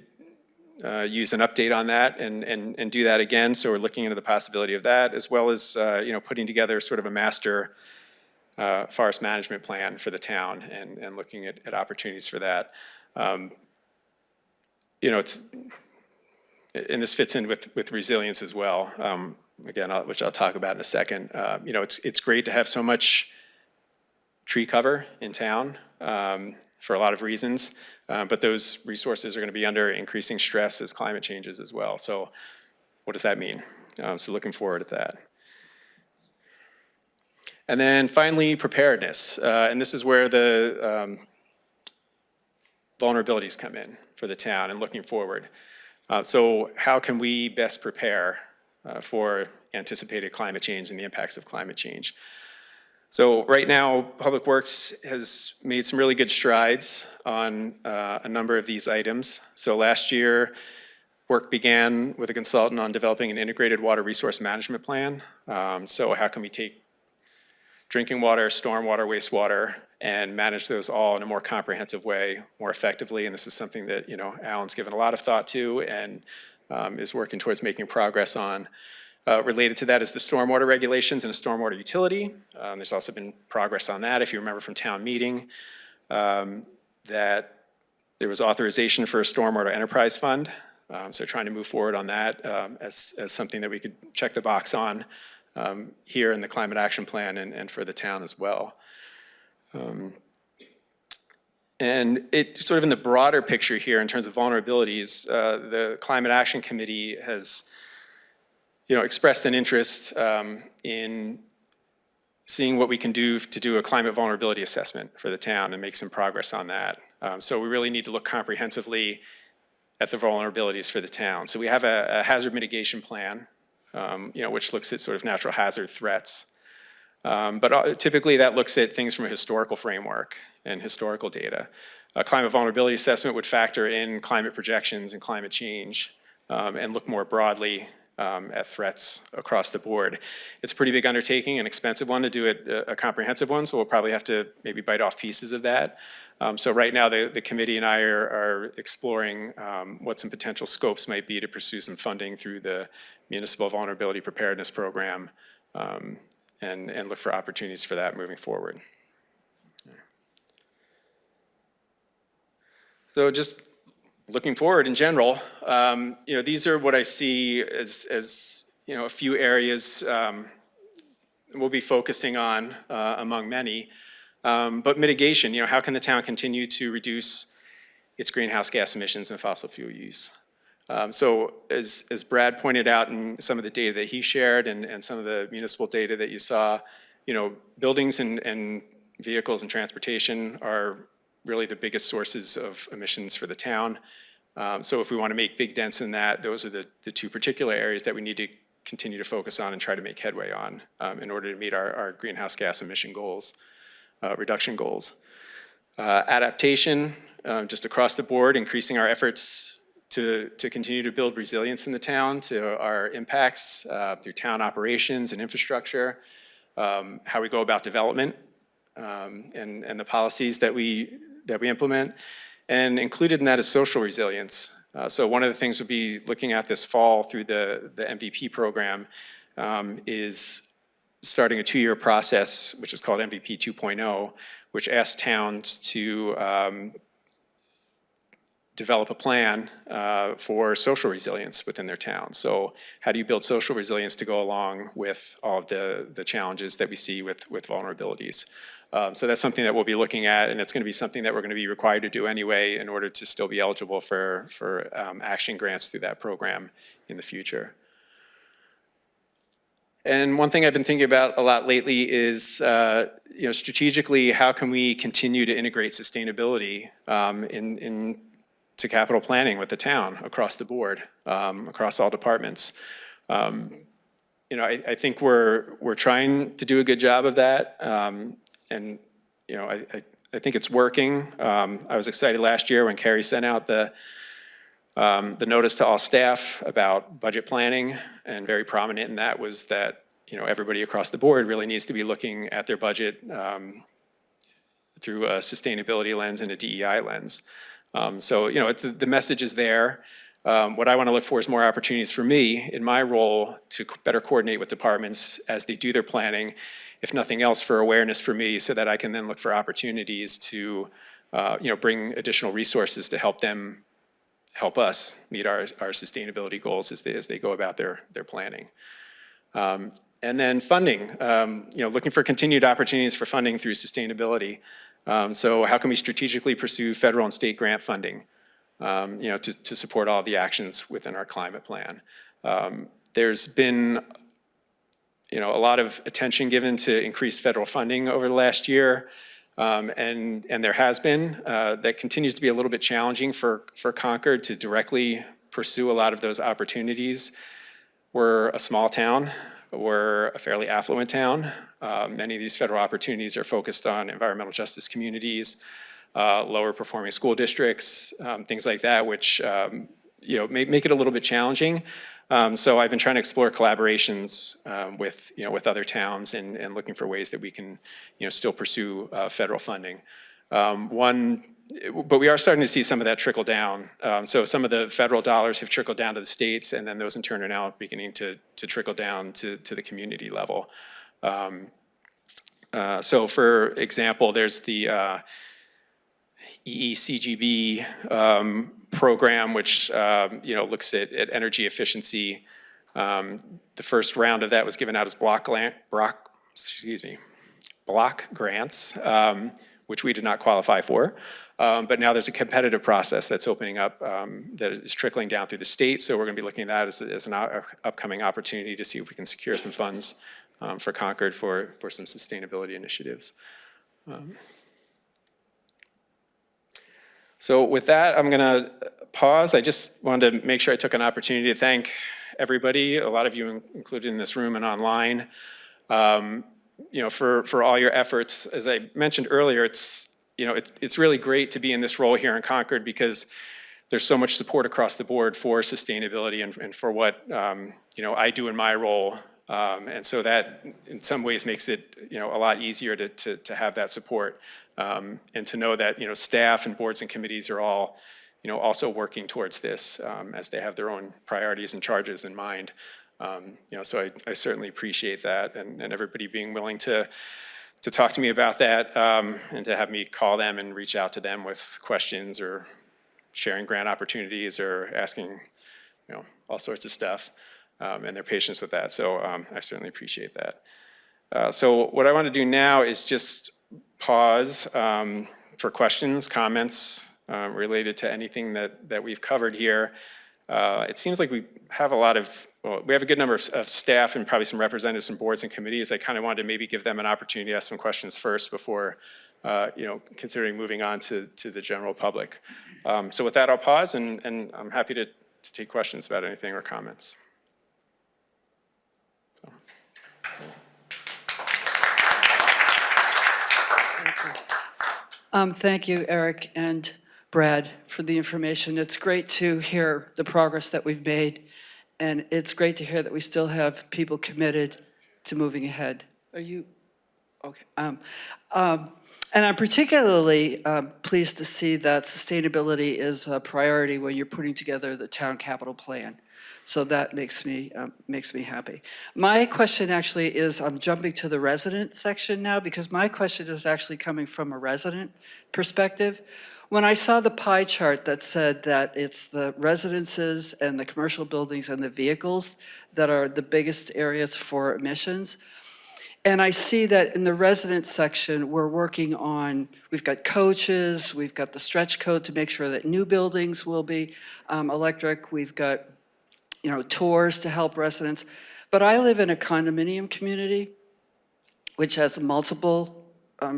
use an update on that and do that again. So we're looking into the possibility of that, as well as putting together sort of a master forest management plan for the town and looking at opportunities for that. It's, and this fits in with resilience as well. Again, which I'll talk about in a second. It's great to have so much tree cover in town for a lot of reasons, but those resources are going to be under increasing stress as climate changes as well. So what does that mean? So looking forward to that. And then finally, preparedness. And this is where the vulnerabilities come in for the town and looking forward. So how can we best prepare for anticipated climate change and the impacts of climate change? So right now, Public Works has made some really good strides on a number of these items. So last year, work began with a consultant on developing an integrated water resource management plan. So how can we take drinking water, stormwater, wastewater, and manage those all in a more comprehensive way, more effectively? And this is something that Alan's given a lot of thought to and is working towards making progress on. Related to that is the stormwater regulations and a stormwater utility. There's also been progress on that, if you remember from town meeting, that there was authorization for a stormwater enterprise fund. So trying to move forward on that as something that we could check the box on here in the climate action plan and for the town as well. And it sort of in the broader picture here in terms of vulnerabilities, the Climate Action Committee has expressed an interest in seeing what we can do to do a climate vulnerability assessment for the town and make some progress on that. So we really need to look comprehensively at the vulnerabilities for the town. So we have a hazard mitigation plan, which looks at sort of natural hazard threats. But typically that looks at things from a historical framework and historical data. A climate vulnerability assessment would factor in climate projections and climate change and look more broadly at threats across the board. It's a pretty big undertaking, an expensive one to do it, a comprehensive one, so we'll probably have to maybe bite off pieces of that. So right now the committee and I are exploring what some potential scopes might be to pursue some funding through the Municipal Vulnerability Preparedness Program and look for opportunities for that moving forward. So just looking forward in general, these are what I see as a few areas we'll be focusing on among many. But mitigation, how can the town continue to reduce its greenhouse gas emissions and fossil fuel use? So as Brad pointed out in some of the data that he shared and some of the municipal data that you saw, buildings and vehicles and transportation are really the biggest sources of emissions for the town. So if we want to make big dents in that, those are the two particular areas that we need to continue to focus on and try to make headway on in order to meet our greenhouse gas emission goals, reduction goals. Adaptation, just across the board, increasing our efforts to continue to build resilience in the town to our impacts through town operations and infrastructure, how we go about development, and the policies that we implement. And included in that is social resilience. So one of the things we'll be looking at this fall through the MVP program is starting a 2-year process, which is called MVP 2.0, which asks towns to develop a plan for social resilience within their town. So how do you build social resilience to go along with all of the challenges that we see with vulnerabilities? So that's something that we'll be looking at, and it's going to be something that we're going to be required to do anyway in order to still be eligible for action grants through that program in the future. And one thing I've been thinking about a lot lately is, strategically, how can we continue to integrate sustainability into capital planning with the town across the board, across all departments. I think we're trying to do a good job of that. And I think it's working. I was excited last year when Carrie sent out the notice to all staff about budget planning, and very prominent in that was that everybody across the board really needs to be looking at their budget through a sustainability lens and a DEI lens. So the message is there. What I want to look for is more opportunities for me in my role to better coordinate with departments as they do their planning, if nothing else for awareness for me, so that I can then look for opportunities to bring additional resources to help us meet our sustainability goals as they go about their planning. And then funding, looking for continued opportunities for funding through sustainability. So how can we strategically pursue federal and state grant funding, to support all the actions within our climate plan? There's been a lot of attention given to increased federal funding over the last year, and there has been. That continues to be a little bit challenging for Concord to directly pursue a lot of those opportunities. We're a small town. We're a fairly affluent town. Many of these federal opportunities are focused on environmental justice communities, lower performing school districts, things like that, which make it a little bit challenging. So I've been trying to explore collaborations with other towns and looking for ways that we can still pursue federal funding. But we are starting to see some of that trickle down. So some of the federal dollars have trickled down to the states, and then those in turn are now beginning to trickle down to the community level. So for example, there's the EECGB program, which looks at energy efficiency. The first round of that was given out as block grants, which we did not qualify for. But now there's a competitive process that's opening up that is trickling down through the state. So we're going to be looking at that as an upcoming opportunity to see if we can secure some funds for Concord for some sustainability initiatives. So with that, I'm going to pause. I just wanted to make sure I took an opportunity to thank everybody, a lot of you included in this room and online. for all your efforts. As I mentioned earlier, it's really great to be in this role here in Concord because there's so much support across the board for sustainability and for what I do in my role. And so that in some ways makes it a lot easier to have that support and to know that staff and boards and committees are all also working towards this as they have their own priorities and charges in mind. So I certainly appreciate that and everybody being willing to talk to me about that and to have me call them and reach out to them with questions or sharing grant opportunities or asking all sorts of stuff and their patience with that. So I certainly appreciate that. So what I want to do now is just pause for questions, comments related to anything that we've covered here. It seems like we have we have a good number of staff and probably some representatives from boards and committees. I kind of wanted to maybe give them an opportunity to ask some questions first before considering moving on to the general public. So with that, I'll pause and I'm happy to take questions about anything or comments. Thank you, Eric and Brad, for the information. It's great to hear the progress that we've made, and it's great to hear that we still have people committed to moving ahead. Are you? Okay. And I'm particularly pleased to see that sustainability is a priority when you're putting together the town capital plan. So that makes me happy. My question actually is, I'm jumping to the resident section now because my question is actually coming from a resident perspective. When I saw the pie chart that said that it's the residences and the commercial buildings and the vehicles that are the biggest areas for emissions, and I see that in the resident section, we're working on, we've got coaches, we've got the stretch code to make sure that new buildings will be electric, we've got tours to help residents. But I live in a condominium community, which has multiple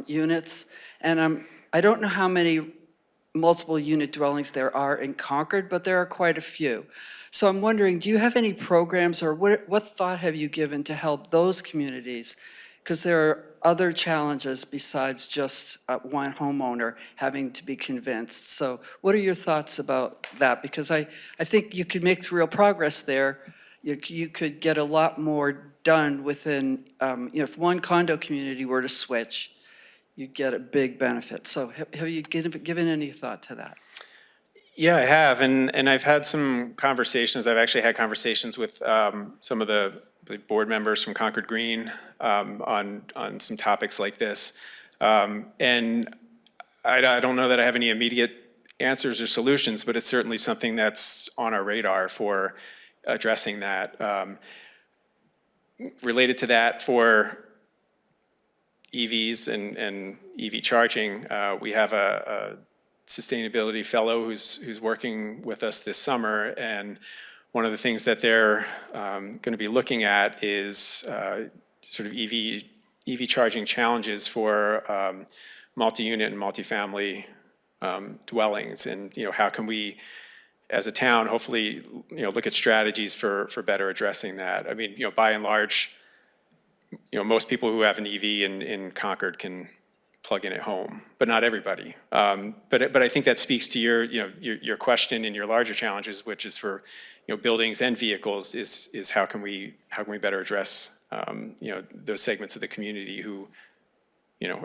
units, and I don't know how many multiple unit dwellings there are in Concord, but there are quite a few. So I'm wondering, do you have any programs or what thought have you given to help those communities? Because there are other challenges besides just one homeowner having to be convinced. So what are your thoughts about that? Because I think you could make real progress there. You could get a lot more done within, if one condo community were to switch, you'd get a big benefit. So have you given any thought to that? Yeah, I have, and I've had some conversations. I've actually had conversations with some of the board members from Concord Green on some topics like this. And I don't know that I have any immediate answers or solutions, but it's certainly something that's on our radar for addressing that. Related to that, for EVs and EV charging, we have a sustainability fellow who's working with us this summer, and one of the things that they're going to be looking at is sort of EV charging challenges for multi-unit and multifamily dwellings, and how can we, as a town, hopefully look at strategies for better addressing that. I mean, by and large, most people who have an EV in Concord can plug in at home, but not everybody. But I think that speaks to your question and your larger challenges, which is for buildings and vehicles. Is how can we better address those segments of the community who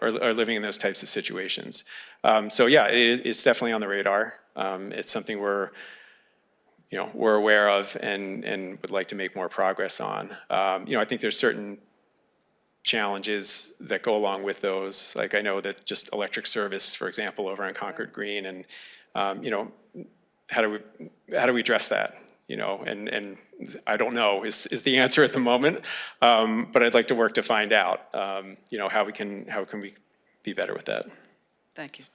are living in those types of situations. So yeah, it's definitely on the radar. It's something we're aware of and would like to make more progress on. I think there's certain challenges that go along with those. Like I know that just electric service, for example, over on Concord Green, and how do we address that? And I don't know is the answer at the moment, but I'd like to work to find out. How can we be better with that? Thank you.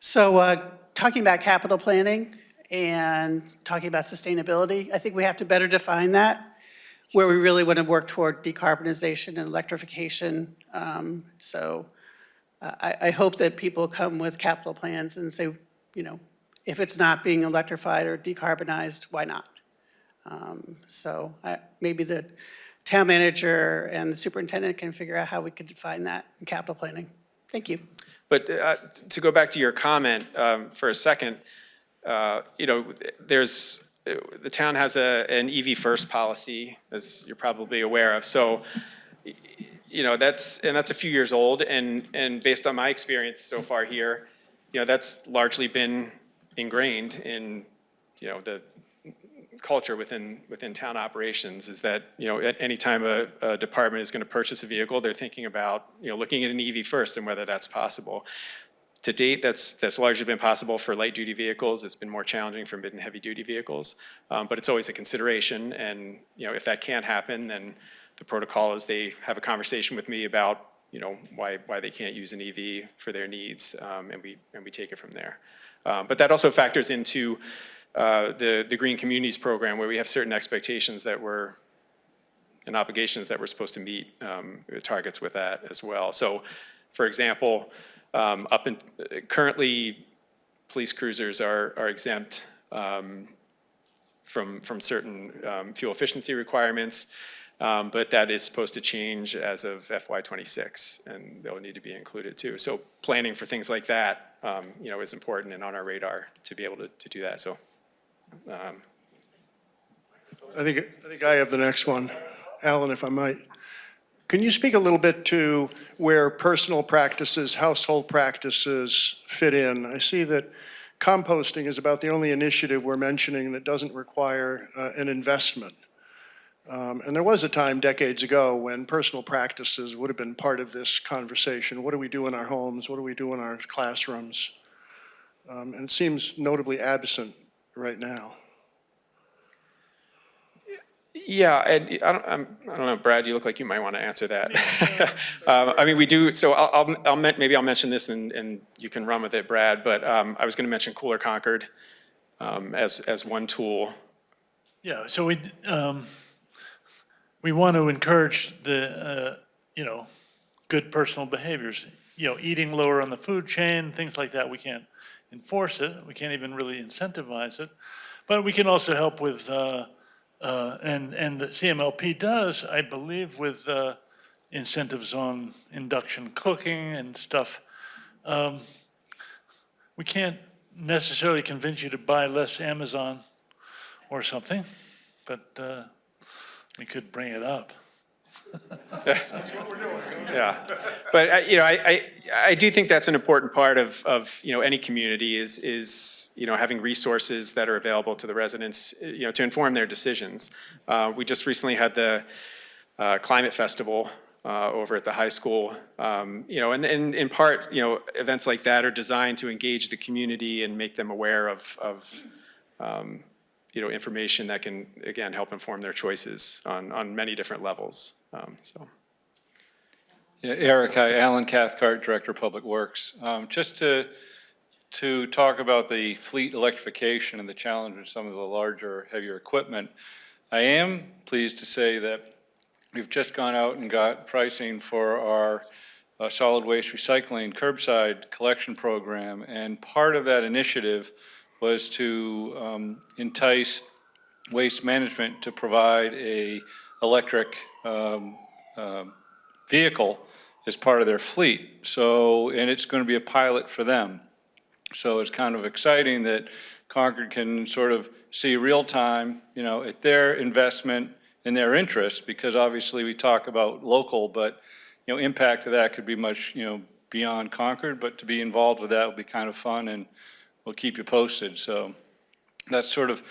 So talking about capital planning and talking about sustainability, I think we have to better define that, where we really want to work toward decarbonization and electrification. So I hope that people come with capital plans and say, if it's not being electrified or decarbonized, why not? So maybe the town manager and the superintendent can figure out how we could define that in capital planning. Thank you. But to go back to your comment for a second, the town has an EV first policy, as you're probably aware of. So, that's a few years old, and based on my experience so far here, that's largely been ingrained in, the culture within town operations, is that, at any time a department is going to purchase a vehicle, they're thinking about, looking at an EV first and whether that's possible. To date, that's largely been possible for light-duty vehicles. It's been more challenging for mid and heavy-duty vehicles, but it's always a consideration. And if that can't happen, then the protocol is they have a conversation with me about why they can't use an EV for their needs, and we take it from there. But that also factors into the Green Communities program, where we have certain expectations and obligations that we're supposed to meet, targets with that as well. So, for example, currently, police cruisers are exempt from certain fuel efficiency requirements, but that is supposed to change as of FY26, and they'll need to be included too. So planning for things like that, is important and on our radar to be able to do that. So, I think I have the next one. Alan, if I might. Can you speak a little bit to where personal practices, household practices fit in? I see that composting is about the only initiative we're mentioning that doesn't require an investment. And there was a time decades ago when personal practices would have been part of this conversation. What do we do in our homes? What do we do in our classrooms? And it seems notably absent right now. yeah, and I don't know, Brad, you look like you might want to answer that. I mean, we do. So maybe I'll mention this, and you can run with it, Brad. But I was going to mention Cooler Concord as one tool. Yeah, so we want to encourage the, good personal behaviors, eating lower on the food chain, things like that. We can't enforce it. We can't even really incentivize it. But we can also help with, and the CMLP does, I believe, with incentives on induction cooking and stuff. We can't necessarily convince you to buy less Amazon or something, but we could bring it up. Yeah, but I do think that's an important part of any community is having resources that are available to the residents to inform their decisions. We just recently had the climate festival over at the high school, and in part events like that are designed to engage the community and make them aware of information that can again help inform their choices on many different levels. Yeah, Eric, hi, Alan Cathcart, Director of Public Works. Just to talk about the fleet electrification and the challenge of some of the larger, heavier equipment, I am pleased to say that we've just gone out and got pricing for our solid waste recycling curbside collection program, and part of that initiative was to entice Waste Management to provide a electric vehicle as part of their fleet. So, and it's going to be a pilot for them. So it's kind of exciting that Concord can sort of see real time, at their investment and their interest, because obviously we talk about local, but, impact of that could be much, beyond Concord, but to be involved with that will be kind of fun, and we'll keep you posted. So that's sort of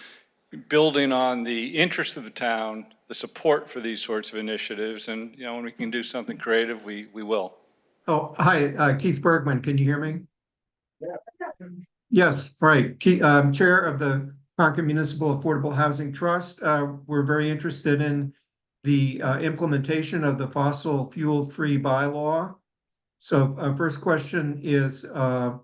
building on the interest of the town, the support for these sorts of initiatives, and when we can do something creative, we will. Oh, hi, Keith Bergman, can you hear me? Yeah. Yes, right. Chair of the Concord Municipal Affordable Housing Trust. We're very interested in the implementation of the fossil fuel-free bylaw. So first question is the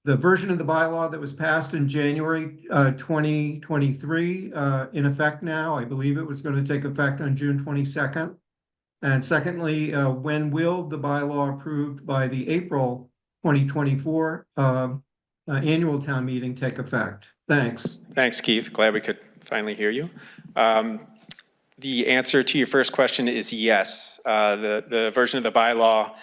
version of the bylaw that was passed in January 2023 in effect now? I believe it was going to take effect on June 22nd. And secondly, when will the bylaw approved by the April 2024 annual town meeting take effect? Thanks. Thanks, Keith. Glad we could finally hear you. The answer to your first question is yes. The version of the bylaw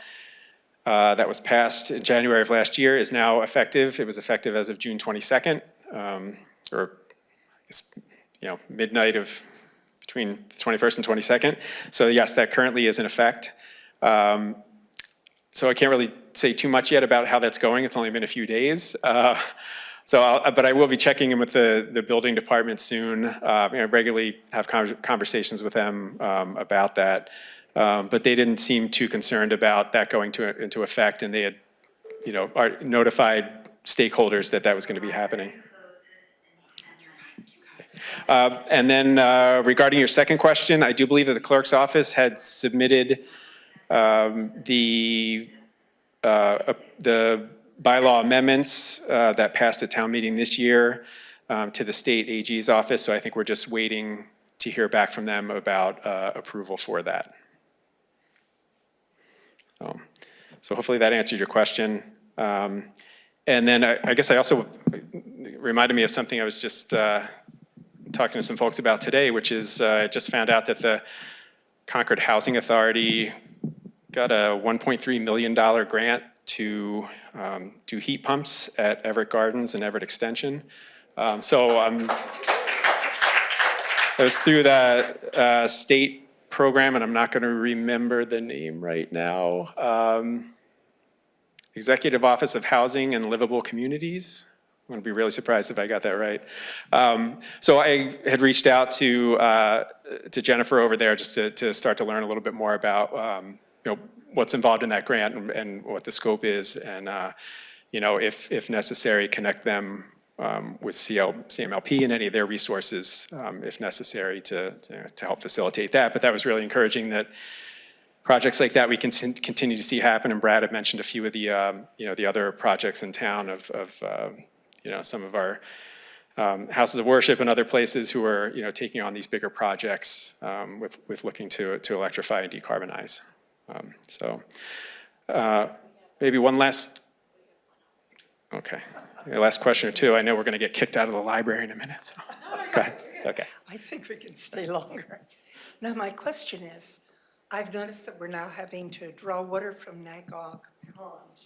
that was passed in January of last year is now effective. It was effective as of June 22nd, or I guess, midnight of between the 21st and 22nd. So yes, that currently is in effect. So I can't really say too much yet about how that's going. It's only been a few days. But I will be checking in with the building department soon. I regularly have conversations with them about that. But they didn't seem too concerned about that going into effect, and they had, notified stakeholders that that was going to be happening. And then regarding your second question, I do believe that the clerk's office had submitted the bylaw amendments that passed at town meeting this year to the state AG's office. So I think we're just waiting to hear back from them about approval for that. So hopefully that answered your question. And then I guess I also reminded me of something I was just talking to some folks about today, which is I just found out that the Concord Housing Authority got a $1.3 million grant to do heat pumps at Everett Gardens and Everett Extension. It was through the state program, and I'm not going to remember the name right now. Executive Office of Housing and Livable Communities. I'm going to be really surprised if I got that right. So I had reached out to Jennifer over there just to start to learn a little bit more about what's involved in that grant and what the scope is, and if necessary, connect them with CMLP and any of their resources if necessary to help facilitate that. But that was really encouraging that projects like that we can continue to see happen. And Brad had mentioned a few of the the other projects in town of some of our houses of worship and other places who are taking on these bigger projects with looking to electrify and decarbonize. Maybe one last. Okay. Last question or two. I know we're going to get kicked out of the library in a minute. So. Okay. It's okay. I think we can stay longer. Now, my question is, I've noticed that we're now having to draw water from Nagog Pond,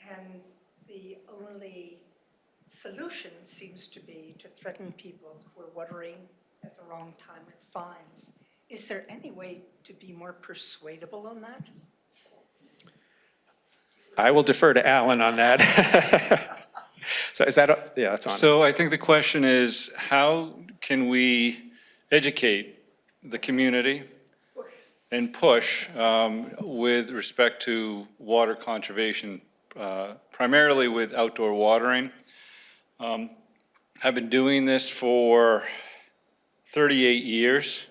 and the only solution seems to be to threaten people who are watering at the wrong time with fines. Is there any way to be more persuadable on that? I will defer to Alan on that. So is that, yeah, that's on. So I think the question is, how can we educate the community and push with respect to water conservation, primarily with outdoor watering? I've been doing this for 38 years.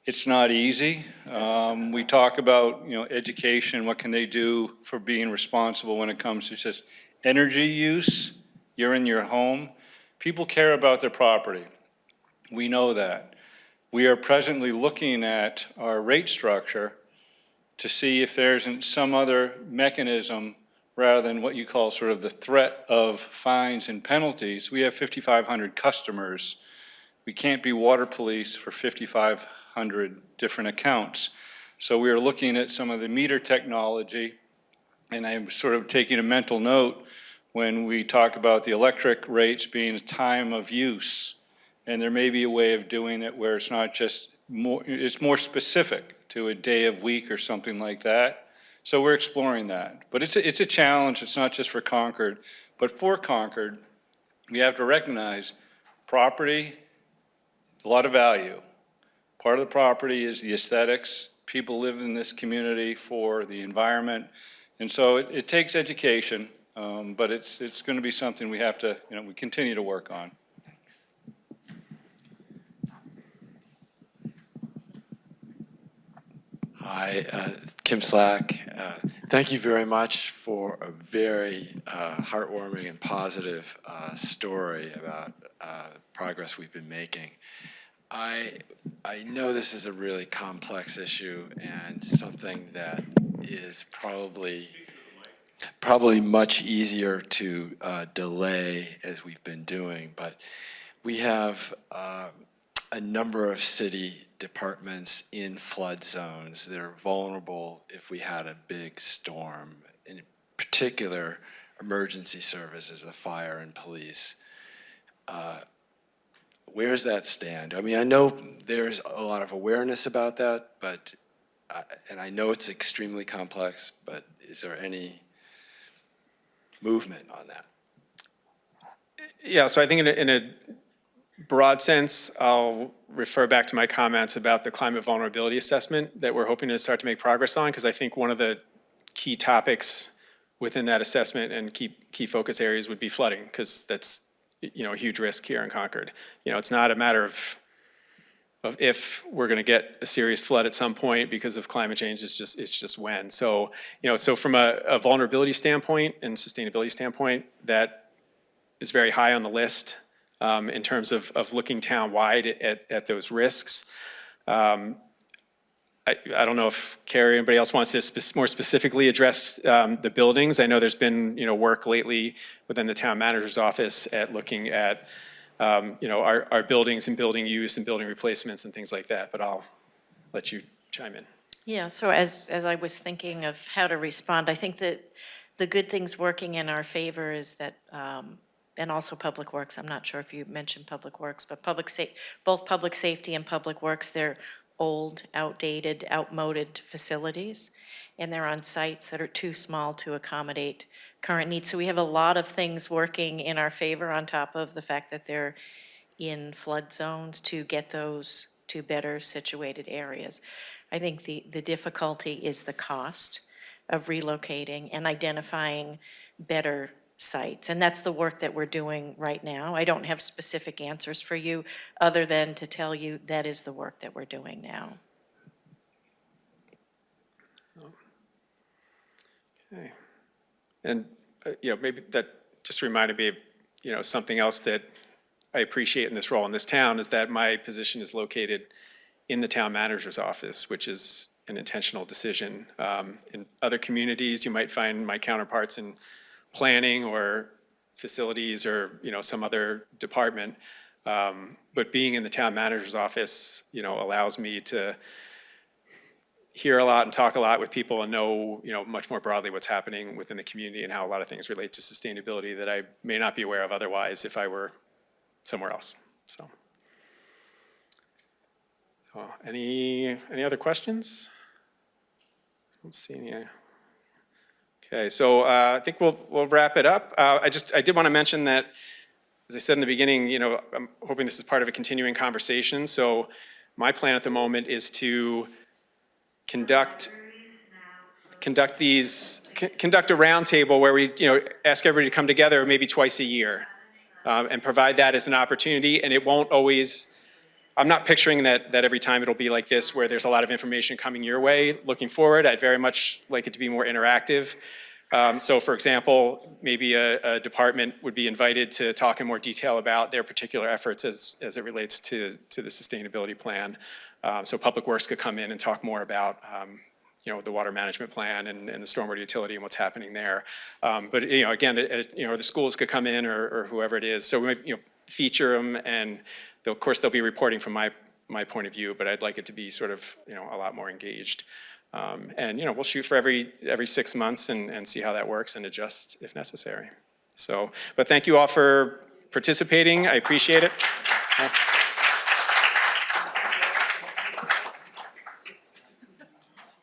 It's not easy. We talk about, education, what can they do for being responsible when it comes to just energy use. You're in your home. People care about their property. We know that. We are presently looking at our rate structure to see if there isn't some other mechanism rather than what you call sort of the threat of fines and penalties. We have 5,500 customers. We can't be water police for 5,500 different accounts. So we are looking at some of the meter technology, and I'm sort of taking a mental note when we talk about the electric rates being a time of use. And there may be a way of doing it where it's not just more, it's more specific to a day of week or something like that. So we're exploring that. But it's a challenge. It's not just for Concord, but for Concord, we have to recognize property, a lot of value. Part of the property is the aesthetics. People live in this community for the environment. And so it takes education, but it's going to be something we have to, we continue to work on. Hi, Kim Slack. Thank you very much for a very heartwarming and positive story about progress we've been making. I know this is a really complex issue and something that is probably much easier to delay as we've been doing, but we have a number of city departments in flood zones that are vulnerable if we had a big storm, in particular emergency services, the fire and police. Where does that stand? I mean, I know there's a lot of awareness about that, but, and I know it's extremely complex, but is there any movement on that? Yeah, so I think in a broad sense, I'll refer back to my comments about the climate vulnerability assessment that we're hoping to start to make progress on, because I think one of the key topics within that assessment and key focus areas would be flooding, because that's, you know, a huge risk here in Concord. You know, it's not a matter of if we're going to get a serious flood at some point because of climate change, it's just when. So, you know, so from a vulnerability standpoint and sustainability standpoint, that is very high on the list in terms of looking town-wide at those risks. I don't know if Carrie or anybody else wants to more specifically address the buildings. I know there's been, you know, work lately within the town manager's office at looking at, you know, our buildings and building use and building replacements and things like that, but I'll let you chime in. Yeah, so as I was thinking of how to respond, I think that the good things working in our favor is that, and also Public Works, I'm not sure if you mentioned Public Works, but both Public Safety and Public Works, they're old, outdated, outmoded facilities, and they're on sites that are too small to accommodate current needs. So we have a lot of things working in our favor on top of the fact that they're in flood zones to get those to better situated areas. I think the difficulty is the cost of relocating and identifying better sites. And that's the work that we're doing right now. I don't have specific answers for you other than to tell you that is the work that we're doing now. Okay. And, you know, maybe that just reminded me of, you know, something else that I appreciate in this role in this town is that my position is located in the town manager's office, which is an intentional decision. In other communities, you might find my counterparts in planning or facilities or, you know, some other department. But being in the town manager's office, you know, allows me to hear a lot and talk a lot with people and know, you know, much more broadly what's happening within the community and how a lot of things relate to sustainability that I may not be aware of otherwise if I were somewhere else. So, any other questions? I don't see any. Okay, so I think we'll wrap it up. I did want to mention that, as I said in the beginning, you know, I'm hoping this is part of a continuing conversation. So my plan at the moment is to conduct a roundtable where we, you know, ask everybody to come together maybe twice a year and provide that as an opportunity. And it won't always, I'm not picturing that every time it'll be like this where there's a lot of information coming your way. Looking forward, I'd very much like it to be more interactive. So for example, maybe a department would be invited to talk in more detail about their particular efforts as it relates to the sustainability plan. So Public Works could come in and talk more about you know, the water management plan and the stormwater utility and what's happening there. But, you know, again, you know, the schools could come in or whoever it is. So we might, you know, feature them, and of course they'll be reporting from my point of view, but I'd like it to be sort of, you know, a lot more engaged. And, you know, we'll shoot for every 6 months and see how that works and adjust if necessary. So, but thank you all for participating. I appreciate it.